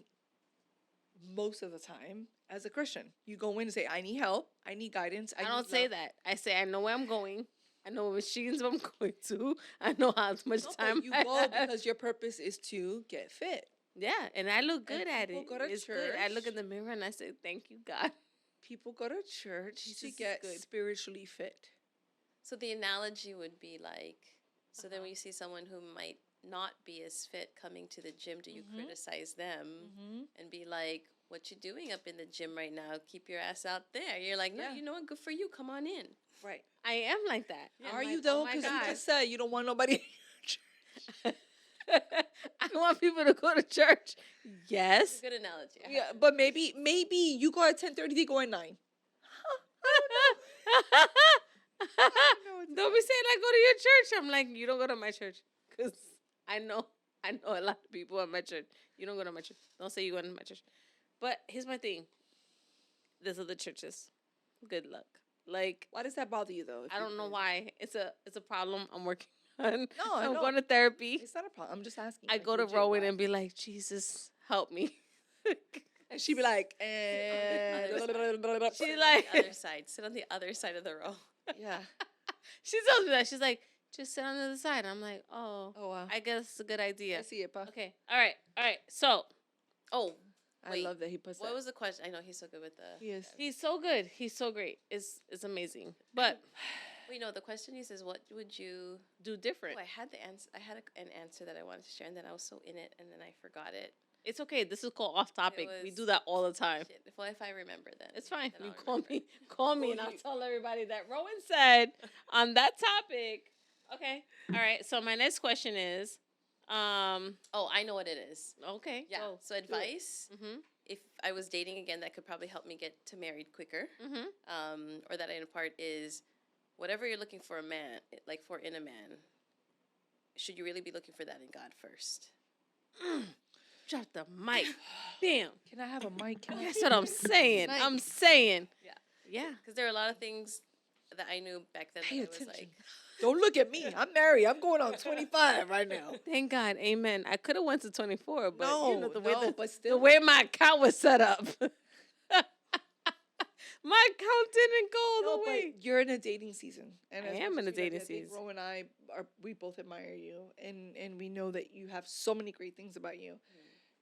most of the time as a Christian. You go in and say, I need help. I need guidance. I need don't say love." that. I say I know where I'm going. I know what machines I'm going to. I know how much No, time but you I go have. because your purpose is to get fit. Yeah, and I look good at people it. go to It's good. I look church. in the mirror and I say, "Thank you, God." People go to church Jesus to is get good. spiritually fit. So the analogy would be like, so then Uh-huh. when you see someone who might not be as fit coming to the gym, do you criticize them and be like, what you doing up in the gym right now? Keep your ass out there. You're like, no, Yeah. you know what? Good for you. Come on in. Right. I am like that. I'm Are like, you "Oh though? my Because you God." just said you don't want nobody. I want people to go to church. Yes. Good analogy. Yeah, but maybe you go at 10:30, they go at 9. Don't be saying I go to your church. I'm like, you don't go to my church, because I know a lot of people at my church. You don't go to my church. Don't say you go to my church. But here's my thing. There's other churches. Good luck. Like Why does that bother you though? I don't know why. It's a problem I'm working on. No, I I'm know. going to therapy. It's not a problem. I'm just asking. I like, go to legit, Rowen why? and be like, Jesus, help me. And she'd be like, Other side. She's Sit like, on the other side. Sit on the other side of the row. yeah. she tells me that. She's like, just sit on the other side. I'm like, oh, Oh wow. I guess it's a good idea. I see it, pa. Okay. All right. So Oh, I Wait, love that he puts what that. was the question? I know he's so good with the. He is. he's so good. He's so great. It's amazing. But Wait, no. The question is, what would you? do different. Oh, I had the answer. I had an answer that I wanted to share, and then I was so in it, and then I forgot it. It's okay. This is called off topic. We was- do that all the time. Shit. If I remember, then It's fine. then You I'll call remember. call me, and I'll tell everybody that Rowen said on that topic. Okay. All right. So my next question is, Oh, I know what it is. okay. Yeah. Go. So advice. Mhm. If I was dating again, that could probably help me get to married quicker. Mhm. Or that I impart is, whatever you're looking for a man, like for in a man, should you really be looking for that in God first? Drop the mic. Bam. Can I have a mic? Can I- That's what I'm saying. Mic. I'm saying. Yeah. Yeah. Because there are a lot of things that I knew back then Pay that I was attention. like, Don't look at me. I'm married. I'm going on 25 right now. Thank God. Amen. I could have went to 24, but you know, the way no, but the still. way my account was set up. My account didn't go No, all the way. but you're in a dating season, and I as am much in a as we love you, dating I think season. Ro and I we both admire you, and we know that you have so many great things about you.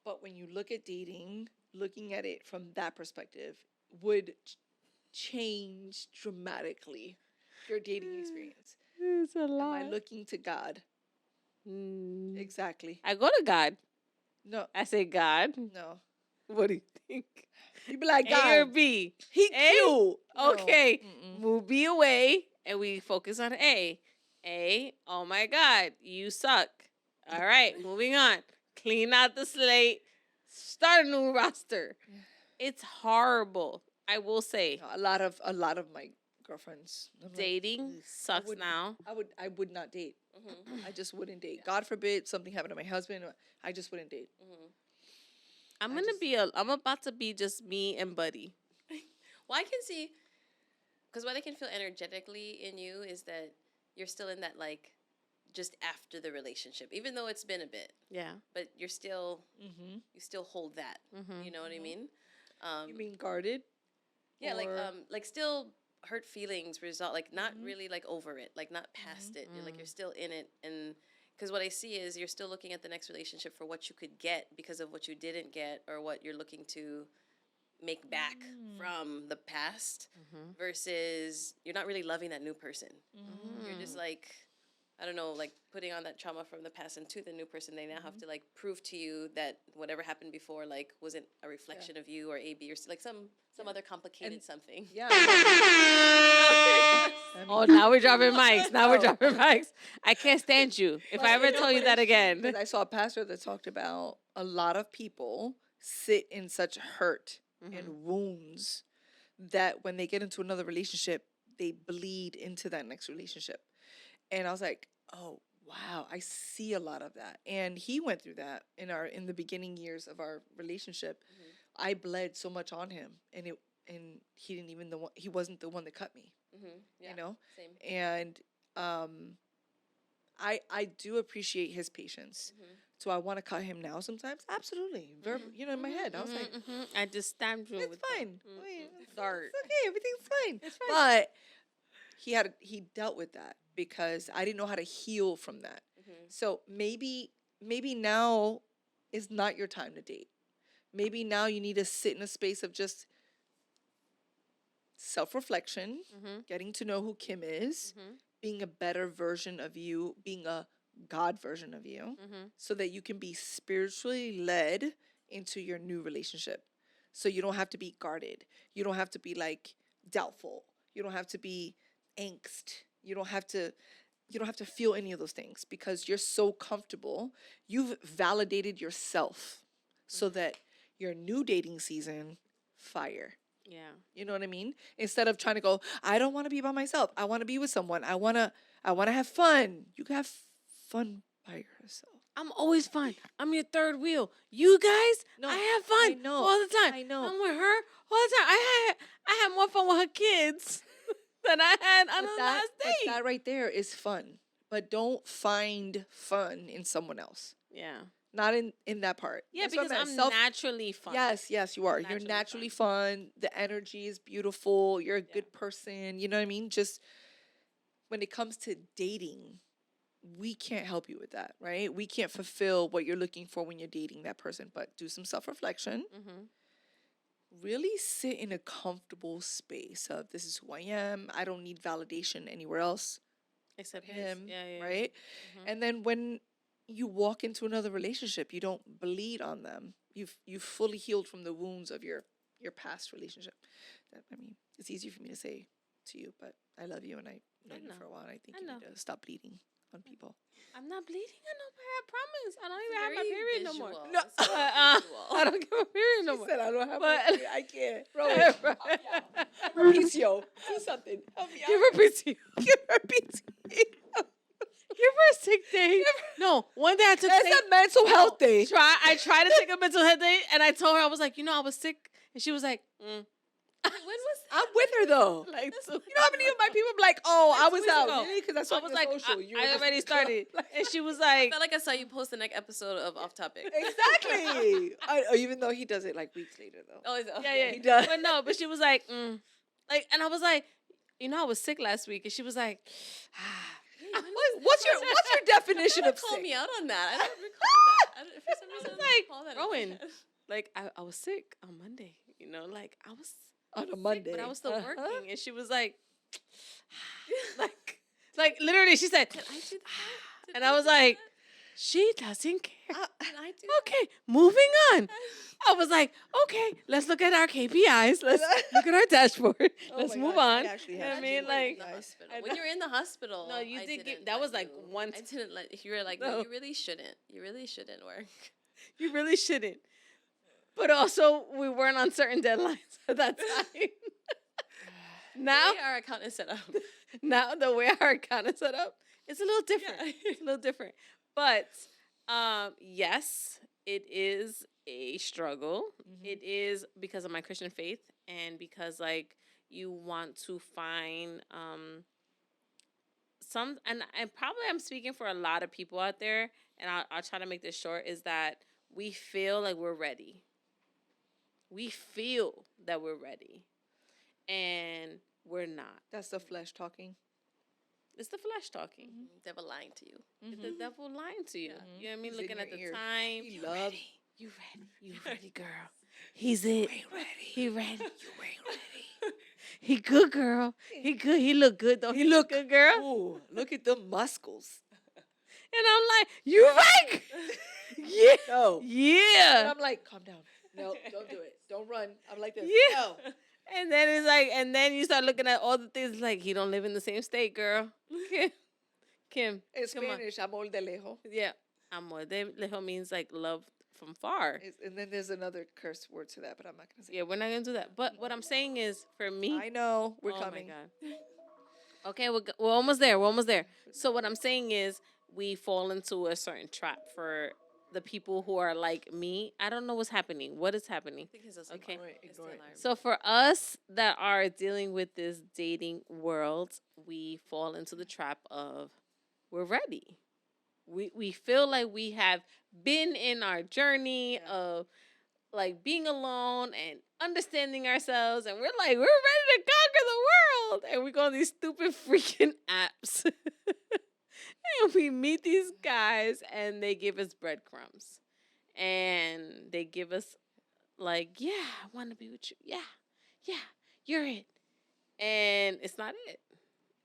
But when you look at dating, looking at it from that perspective would change dramatically your dating experience. It's a Am lot. I looking to God? Mm. Exactly. I go to God. No, I say, God, no. What do you think? You be like, A or God, B? he A? cute. No. Okay, Mm-mm. move B away, and we focus on A. A, oh my God, you suck. All right, moving on. Clean out the slate. Start a new roster. It's horrible. I will say, No, a lot of my girlfriends. I'm like, dating "Ugh, sucks wouldn't- now. I would not date. Mm-hmm. I just wouldn't date. God forbid something happened to my husband. I just wouldn't date. Mm-hmm. I'm about to be just me and Buddy. Well, I can see, because what I can feel energetically in you is that you're still in that, like, just after the relationship, even though it's been a bit, Yeah. but you're still, Mm-hmm. you still hold that. Mm-hmm. You know what I mean? You mean guarded? Yeah, or- like still hurt feelings result, like not Mhm. really like over it, like not past it. You're like, Mm. you're still in it, and because what I see is you're still looking at the next relationship for what you could get because of what you didn't get or what you're looking to make back from the past, Mm-hmm. versus you're not really loving that new person. Mm-hmm. You're just like, I don't know, like putting on that trauma from the past into the new person. They now have to like prove to you that whatever happened before like wasn't a reflection of you or A, B, or like some other complicated And- something. Yeah. Oh, now we're dropping mics. Now we're Oh. dropping mics. I can't stand you. If I ever tell you that again. Because I saw a pastor that talked about a lot of people sit in such hurt and wounds that when they get into another relationship, they bleed into that next relationship. And I was like, oh wow, I see a lot of that. And he went through that in the beginning years of our relationship. I bled so much on him, and he didn't even he wasn't the one that cut me. Yeah, You know, same. and I do appreciate his patience. So I want to cut him now sometimes. Absolutely, in my head, I was like, I just stamped you. it's with fine. the- Wait, Dart. it's okay. Everything's fine. It's fine. But he dealt with that because I didn't know how to heal from that. So maybe now is not your time to date. Maybe now you need to sit in a space of just self-reflection, getting to know who Kim is, being a better version of you, being a God version of you, so that you can be spiritually led into your new relationship. So you don't have to be guarded. You don't have to be like doubtful. You don't have to be angst. You don't have to feel any of those things because you're so comfortable. You've validated yourself so that your new dating season, fire. Yeah. You know what I mean? Instead of trying to go, I don't want to be by myself. I want to be with someone. I want to have fun. You can have fun by yourself. I'm always fun. I'm your third wheel. You guys, No, I have fun I know, all the time. I know. I'm with her all the time. I had more fun with her kids than I had on the last But date. that right there is fun. But don't find fun in someone else. Yeah. Not in that part. Yeah, That's what because I I'm meant. naturally fun. Yes, you are. You're Naturally naturally fun. The energy is beautiful. You're a good person. You know what I mean? Just when it comes to dating, we can't help you with that, right? We can't fulfill what you're looking for when you're dating that person, but do some self-reflection. Really sit in a comfortable space of this is who I am. I don't need validation anywhere else. Except Him, his. Yeah. right? And then when you walk into another relationship, you don't bleed on them. You've fully healed from the wounds of your past relationship. I mean, it's easy for me to say to you, but I love you and I know you for a while, and I think you need to stop bleeding on people. I'm not bleeding on nobody. I promise. I don't even have my Very period no more. visual. No, It's very visual. I don't get my period no more. Said I don't have But- my I can't. Rowen, PCO. Do something. Help me out. Give her PTO. Give her PCO. Give her a sick day. No, one day I took That's a mental health day. I tried to take a mental health day, and I told her I was like, I was sick, and she was like, When was I'm with her though. like, You know how many of my people be like, "Oh, I was weeks out," ago. really? Because I saw I was your like, social. You were I just- already started, and she was like, I felt like I saw you post the next episode of offTopiK. Exactly. Even though he does it like weeks later, though. Oh, is it? yeah, He does. but no, but she was like, and I was like, I was sick last week, and she was like, What's your definition of Call sick? me out on that. I don't recall that. For some reason, I don't like, recall that. Rowen, like I was sick on Monday, like I was On a sick, Monday, but I was still working, and she was like, like literally, she said, Did I do that? and I was like, She doesn't care. And I do. Okay, moving on. I was like, okay, let's look at our KPIs. Let's look at our dashboard. Oh let's my move gosh, on. I actually You know have what I Actually, mean, when you're like, in the hospital. I When know. you're in the hospital, No, you I did give- didn't that let was like you. one I didn't let. You were like, No. no, you really shouldn't. You really shouldn't work. you really shouldn't. But also, we weren't on certain deadlines at that time. now, The way our account is set up. now the way our account is set up, it's a little different. Yeah. It's a little different. But yes, it is a struggle. It is because of my Christian faith and because like you want to find some and probably I'm speaking for a lot of people out there, and I'll try to make this short, is that we feel like we're ready. We feel that we're ready. And we're not. That's the flesh talking. It's the flesh talking. Devil lying to you. It's the devil lying to you. You know what I mean? He's in Looking your at the ear. time. He loves. You ready? You ready, girl? He's it. Ready. He ready. You ain't ready. He good, girl. He good. He look good though. He look good, girl. Ooh, look at the muscles. And I'm like, you right? Yeah. No. And Yeah. I'm like, calm down. No, don't do it. Don't run. I'm like this. Yeah. No. And then it's like, and then you start looking at all the things like he don't live in the same state, girl. Kim, In come on. Spanish, amor de lejos. Yeah. Amor de lejos means like love from far. And then there's another curse word to that, but I'm not going to say Yeah, we're not gonna do that. But what I'm saying is, for me, I know. We're oh coming. my god. Okay, we're almost there. We're almost there. So what I'm saying is, we fall into a certain trap for the people who are like me. I don't know what's happening. What is happening? I think it's just Okay. alarm. Ignore it, It's the ignore it. alarm. So for us that are dealing with this dating world, we fall into the trap of we're ready. We feel like we have been in our journey of like being alone and understanding ourselves, and we're like, we're ready to conquer the world. And we go on these stupid freaking apps. And we meet these guys and they give us breadcrumbs. And they give us like, yeah, I want to be with you. Yeah, you're it. And it's not it.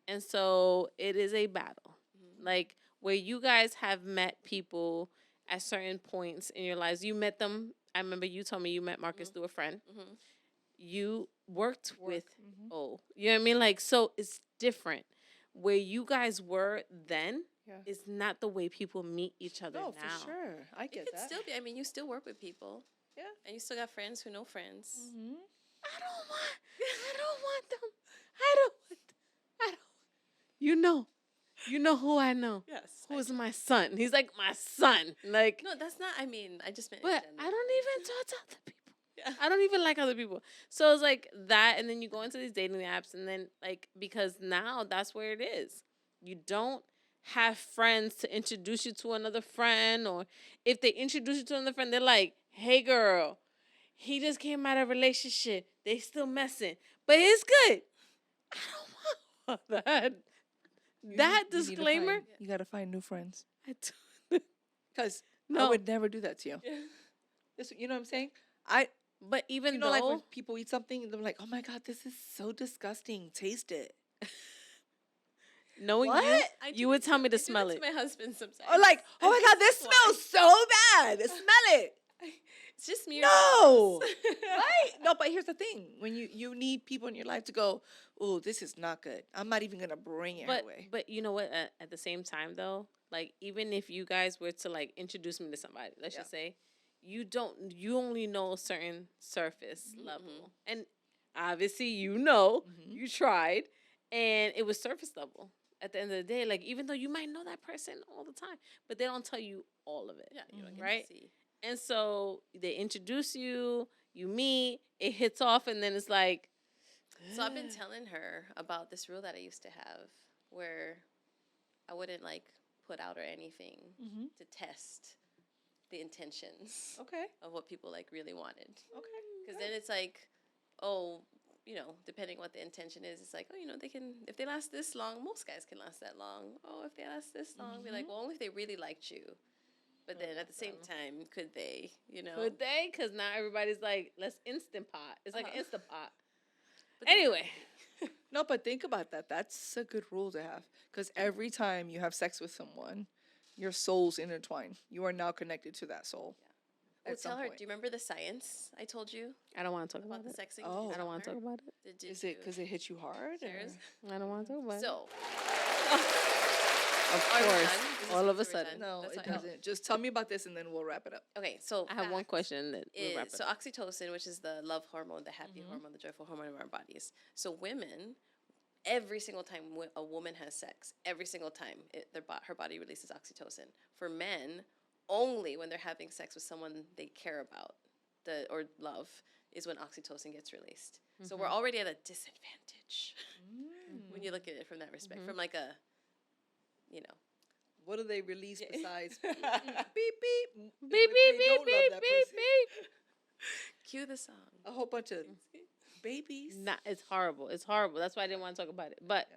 And so it is a battle. Like where you guys have met people at certain points in your lives. You met them. I remember you told me you met Marcus through a friend. You worked with, you know what I mean? Like, so it's different. Where you guys were then is not the way people meet each other No, now. for sure. I It get could that. still be. I mean, you still work with people. Yeah. And you still got friends who know friends. I don't want them. I don't. You know who I know. Yes. Who is my son? He's like my son. Like, No, that's not. I mean, I just meant. in but general. I don't even talk to other people. Yeah. I don't even like other people. So it's like that, and then you go into these dating apps, and then like because now that's where it is. You don't have friends to introduce you to another friend, or if they introduce you to another friend, they're like, "Hey, girl, he just came out of a relationship. They still messing, but it's good." I don't want all that. That disclaimer. You got to find new friends. I don't- Because No. I would never do that to you. Yeah. This, you know what I'm saying? But even You know, though like when people eat something and they're like, "Oh my god, this is so disgusting. Taste it." knowing What? I do you would that tell to- me to I do smell that it. to my husband sometimes. Or like, "Oh my god, this That's why. smells so bad. Smell it." It's just me. No. Right? No, but here's the thing. When you need people in your life to go, "Oh, this is not good. I'm not even going to bring it her way." But you know what? At the same time, though, like even if you guys were to like introduce me to somebody, let's just say, you only know a certain surface level, and obviously you you tried, and it was surface level. At the end of the day, like even though you might know that person all the time, but they don't tell you all of it. Yeah, you don't get right? to see. And so they introduce you, you meet, it hits off, and then it's like. So I've been telling her about this rule that I used to have, where I wouldn't like put out or anything to test the intentions Okay. of what people like really wanted. Okay. Because then it's like, oh, you know, depending what the intention is, it's like, oh, you know, they can, if they last this long, most guys can last that long. Oh, if they last this long, be like, well, only if they really liked you. But then at the same time, could they, you know? Could they? Because now everybody's like, let's instant pot. It's like Instant Pot. But then- Anyway. No, but think about that. That's a good rule to have. Because every time you have sex with someone, your souls intertwine. You are now connected to that soul. Oh, At some tell her. point. Do you remember the science I told you I don't want to talk about about the it. sexing? Oh. I don't want to talk about it. Did Is it you- because it hit you hard? or- Serious? I don't want to talk about it. So, Of are we course, done? Is this all of a we're done? sudden. No, That's it fine. doesn't. Just tell me about this and then we'll wrap it up. Okay, so I have one fact question that we'll wrap is it so up. oxytocin, which is the love hormone, the happy hormone, the joyful hormone of our bodies. So women, every single time a woman has sex, every single time her body releases oxytocin. For men, only when they're having sex with someone they care about, or love, is when oxytocin gets released. So we're already at a disadvantage when you look at it from that respect, from like a, you know. What do they release Yeah. besides beep beep Beep, if beep, they beep, don't love beep, that beep, person? beep. Cue the song. A whole bunch of babies. Nah, it's horrible. It's horrible. That's why I didn't want to talk about it. But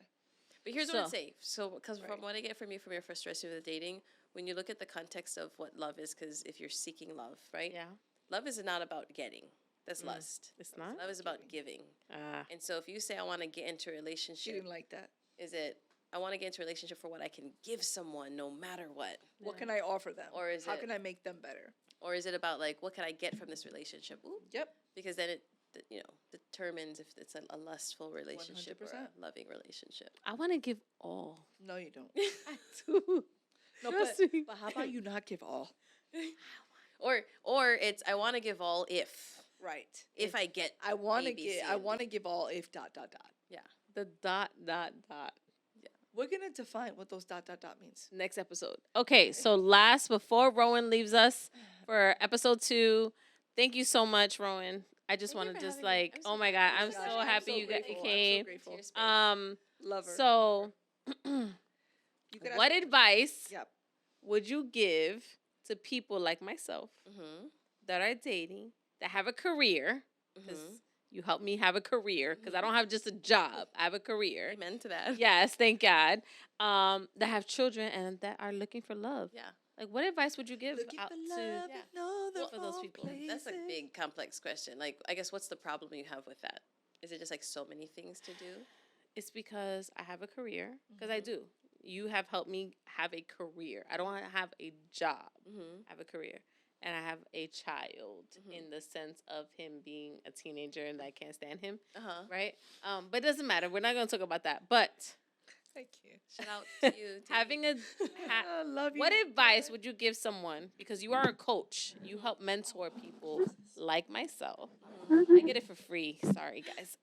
But here's what I'd So- say. So, because Right. from what I get from you from your frustration with dating, when you look at the context of what love is, because if you're seeking love, right? yeah, Love is not about getting. That's lust. it's not. Love is about giving. Ah, And so if you say, I want to get into a She relationship, didn't like that. is it, I want to get into a relationship for what I can give someone no matter what? What can I offer them? Or is How it- can I make them better? Or is it about like, what can I get from this relationship? Ooh, Yep. because then it, determines if it's a lustful relationship or a 100%. loving relationship. I want to give all. No, you don't. I do. No, Trust me. but how about you not give all? Or it's, I want to give all Right. if I get I want to A, B, give. C, I and want to D. give all if dot dot dot. The dot. We're gonna define what those dot dot dot means. Next episode. Okay, so before Rowen leaves us for episode 2, thank you so much, Rowen. I just Thank you want to for just having me. like, I'm so oh my happy. God, Oh I'm my so gosh, I'm happy so you grateful. I'm so came. grateful. Into your space. Love her. So, You could what ask- advice Yep. would you give to people like myself Mm-hmm. that are dating, that have a career? Because Mm-hmm. you helped me have a career, because I don't have just a job. I have a career. Amen to that. Yes, thank God. That have children and that are looking for love. Yeah. Like, what advice would you give Looking out for to? love Yeah. in all the Well, for those wrong people. That's a places. big, complex question. Like, I guess what's the problem you have with that? Is it just like so many things to do? It's because I have a career. Because I do. You have helped me have a career. I don't have a job. Mm-hmm. I have a career. And I have a child in the sense of him being a teenager and I can't stand him. Uh-huh. Right? But it doesn't matter. We're not going to talk about that. But Thank you. Shout out to you. having a I love you. what advice would you give someone, because you are a coach, you help mentor people like myself. I get it for free, sorry guys.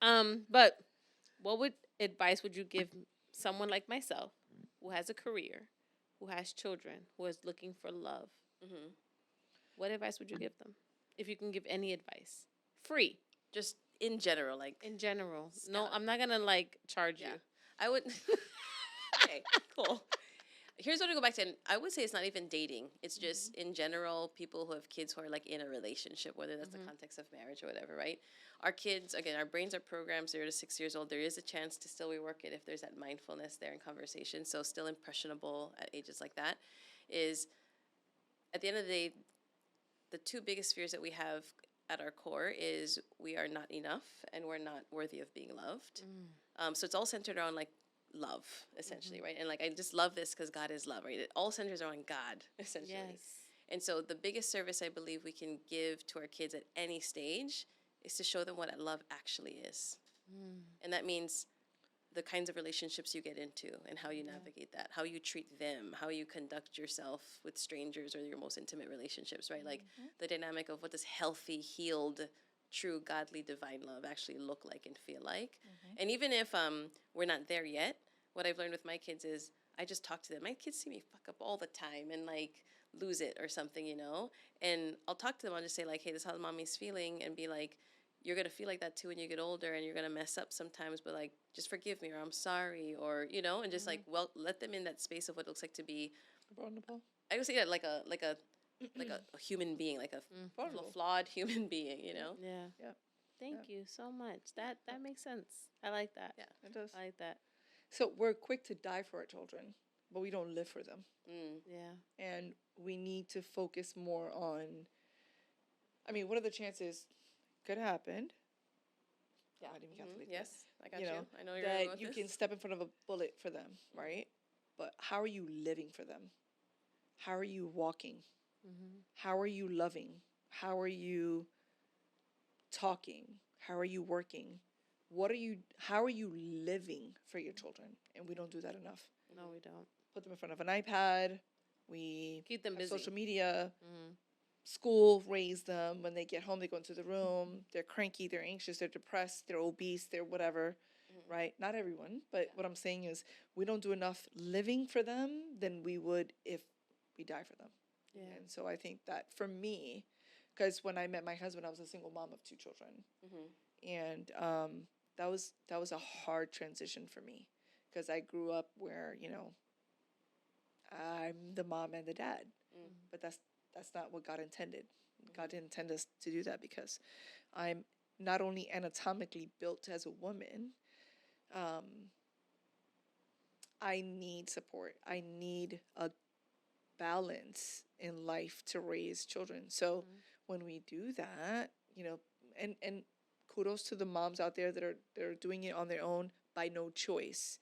But what advice would you give someone like myself who has a career, who has children, who is looking for love? Mm-hmm. What advice would you give them, if you can give any advice? Free, Just in general, like, in general. No, Scout. I'm not gonna like charge Yeah. you. I would. Okay, cool. Here's what I go back to. And I would say it's not even dating. It's just in general, people who have kids who are like in a relationship, whether that's the context of marriage or whatever, right? Our kids, again, our brains are programmed 0 to 6 years old. There is a chance to still rework it if there's that mindfulness there in conversation. So still impressionable at ages like that. Is at the end of the day, the two biggest fears that we have at our core is we are not enough and we're not worthy of being loved. So it's all centered around like love, essentially, right? And like, I just love this because God is love, right? It all centers around God, essentially. Yes. And so the biggest service I believe we can give to our kids at any stage is to show them what love actually is. And that means the kinds of relationships you get into and how you navigate that, how you treat them, how you conduct yourself with strangers or your most intimate relationships, right? Like the dynamic of what does healthy, healed, true, godly, divine love actually look like and feel like. And even if we're not there yet, what I've learned with my kids is I just talk to them. My kids see me fuck up all the time and like lose it or something, you know? And I'll talk to them. I'll just say like, hey, this is how mommy's feeling, and be like, you're going to feel like that too when you get older, and you're going to mess up sometimes, but like, just forgive me, or I'm sorry, or, you know, and just like, well, let them in that space of what it looks like to be, Vulnerable. I would say that like a human being, like a Vulnerable. flawed human being, you know? Yeah. Yep. Thank you so much. That makes sense. I like that. Yeah. It does. I like that. So we're quick to die for our children, but we don't live for them. Mm. Yeah. And we need to focus more on, I mean, what are the chances? Could happen. Yeah. I didn't even calculate that. Yes, I got You you. know, I know you're going That with you this. can step in front of a bullet for them, right? But how are you living for them? how are you walking? Mm-hmm. How are you loving? How are you talking? How are you working? How are you living for your children? And we don't do that enough. No, we don't. Put them in front of an iPad. We Keep them have busy. social media. Mm-hmm. School raise them. When they get home, they go into the room. They're cranky. They're anxious. They're depressed. They're obese. They're whatever. Right? Not everyone, but what I'm saying is we don't do enough living for them than we would if we die for them. Yeah. And so I think that for me, because when I met my husband, I was a single mom of 2 children, and that was a hard transition for me, because I grew up where I'm the mom and the dad, but that's not what God intended. God didn't intend us to do that, because I'm not only anatomically built as a woman. I need support. I need a balance in life to raise children. So when we do that, and kudos to the moms out there that are doing it on their own by no choice.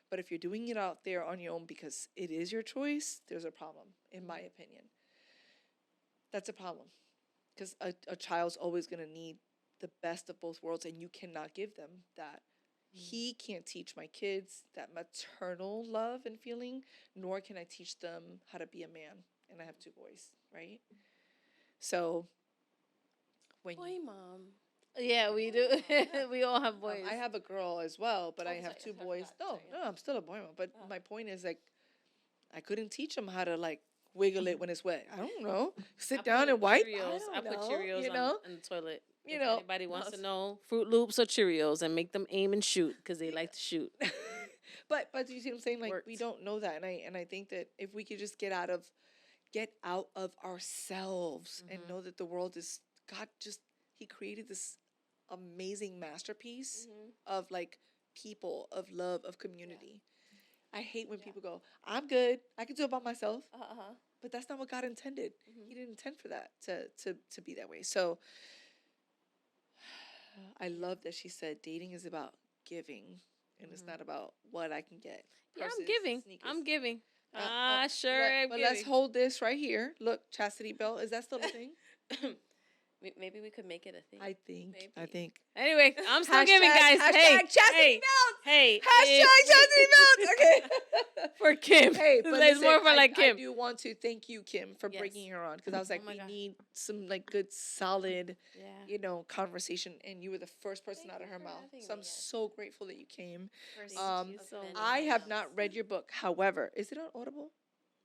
But if you're doing it out there on your own because it is your choice, there's a problem, in my opinion. That's a problem, because a child's always going to need the best of both worlds, and you cannot give them that. He can't teach my kids that maternal love and feeling, nor can I teach them how to be a man. And I have 2 boys, right? So when Boy, mom. Yeah, we do. We all have boys. I have a girl as well, but I have sorry, 2 I boys. forgot. Sorry, No, I'm still a boy mom. But my point is, like, I couldn't teach them how to, like, wiggle it when it's wet. I don't know. Sit down and wipe. I put Cheerios you know? in the toilet. You If know, anybody wants to know, Fruit Loops or Cheerios, and make them aim and shoot, because they like to shoot. but you see what I'm saying? Like, we Worked. don't know that, and I think that if we could just get out of ourselves and know that the world is God. He created this amazing masterpiece of, like, people, of love, of community. I hate when people go, I'm good, I can do it by myself. But that's not what God intended. He didn't intend for that to be that way. So I love that she said dating is about giving, and it's not about what I can get. Yeah, Purses, I'm giving. sneakers. I'm giving. Oh, Sure. but let's hold this right here. Look, chastity belt. Is that still a thing? Maybe we could make it a thing. I Maybe. think. Anyway, I'm still giving, guys. Hashtag Hey, chastity belt. hey, Hashtag chastity belt. Okay. for Kim. Hey, but There's listen, more for I Kim. do want to thank you, Kim, for Yes. bringing her on, because I was like, my we God. need some, like, good, solid, Yeah. conversation, and you were the first person out of her for mouth. having So I'm me, yes. so grateful that you came. First Um, you of so many much. I have emails. not read your book. However, is it on Audible?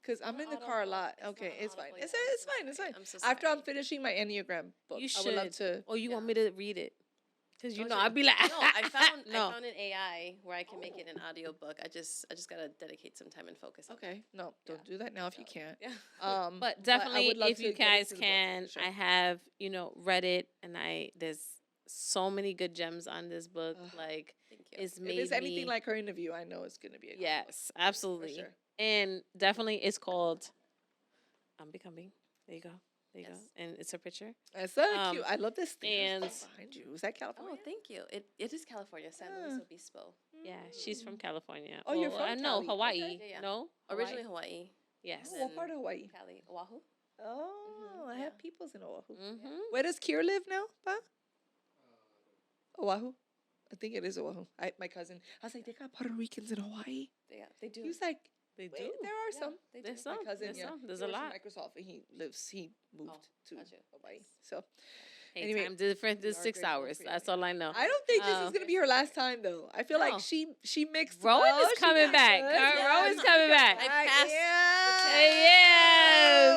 Because I'm Not in the car a Audible. lot. It's not Okay, on it's fine. Audible It's yet. I'm it's so fine. It's sorry. fine. I'm so After I'm sorry. finishing my Enneagram book, You I would love should. to. Or you want Yeah. me to read it? Because Oh, I'd be like, no, I found No. an AI where I can make it an audiobook. I just gotta dedicate some time and focus. On Okay, no, don't Yeah. do that now if you can't. Yeah. But I definitely, would love if you to get guys into the book, can, for sure. I have read it, and there's so many good gems on this book. Ugh. Like, Thank you. it's If made it's anything me. like her interview, I know it's gonna be a good book. Yes, absolutely, sure. and definitely, it's called "I'm Becoming." There you go. There you go. Yes. And it's a picture. That's so cute. I love this thing and- behind you. Is that California? Oh, thank you. It is California, San Luis Ah. Obispo. Yeah, she's from California. Oh, you're Well, from I know Cali. Hawaii. Okay. Yeah, yeah. No, Hawaii? Originally Hawaii, Yes. Oh, what part of Hawaii? Cali, Oahu. Oh, I yeah. have peoples in Oahu. Mm-hmm. Where does Kier live now, Pa? Oahu? I think it is Oahu. My cousin. I was like, they got Puerto Ricans in Hawaii. Yeah, they do. He was like, They wait, do. there are Yeah, some. they do. There's My some. cousin, There's yeah, some. There's he a works for lot. Microsoft, and he moved to Gotcha. Hawaii. Yes. So Hey, Anyway, time different. This we are 6 grateful hours. for you. That's all I know. I don't think this is Um, gonna be her last time, though. I feel No. like she mixed. Rowan well. is She coming got back. good. Rowan's coming back. I passed Yes.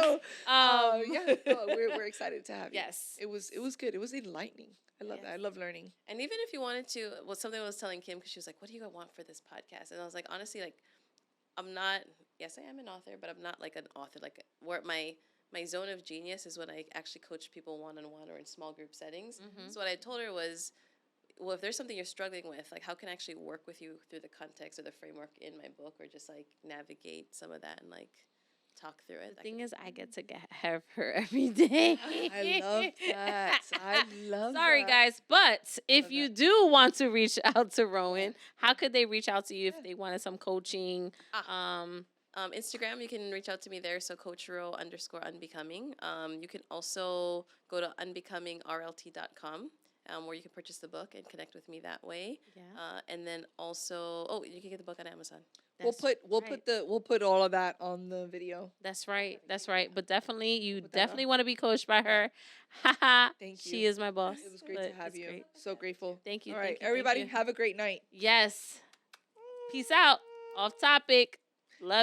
Yeah. Oh, we're excited to have you. Yes. It was good. It was enlightening. I love that. I love learning. And even if you wanted to, well, something I was telling Kim, because she was like, "What do you want for this podcast?" And I was like, honestly, like, I'm not. Yes, I am an author, but I'm not like an author. Like, where my zone of genius is when I actually coach people one-on-one or in small group settings. So what I told her was, well, if there's something you're struggling with, like, how can I actually work with you through the context or the framework in my book, or just like navigate some of that and like talk through it. The thing is, I get to have her every day. I love that. I love Sorry, that. guys, but if Love you that. do want to reach out to Rowan, how could they reach out to you if they wanted some coaching? Instagram, you can reach out to me there. So Coach Ro _unbecoming. You can also go to unbecomingrlt.com. Where you can purchase the book and connect with me that way. Yeah. And then also, you can get the book on Amazon. We'll put all of that on the video. That's right. That's right. But definitely, you Put that on. definitely want to be coached by her. Haha. Thank She you. is my boss. It was great but to have it's you. great. So grateful. Thank you. All thank right, you, everybody, thank you. have a great night. Yes. Peace out. Off topic. Love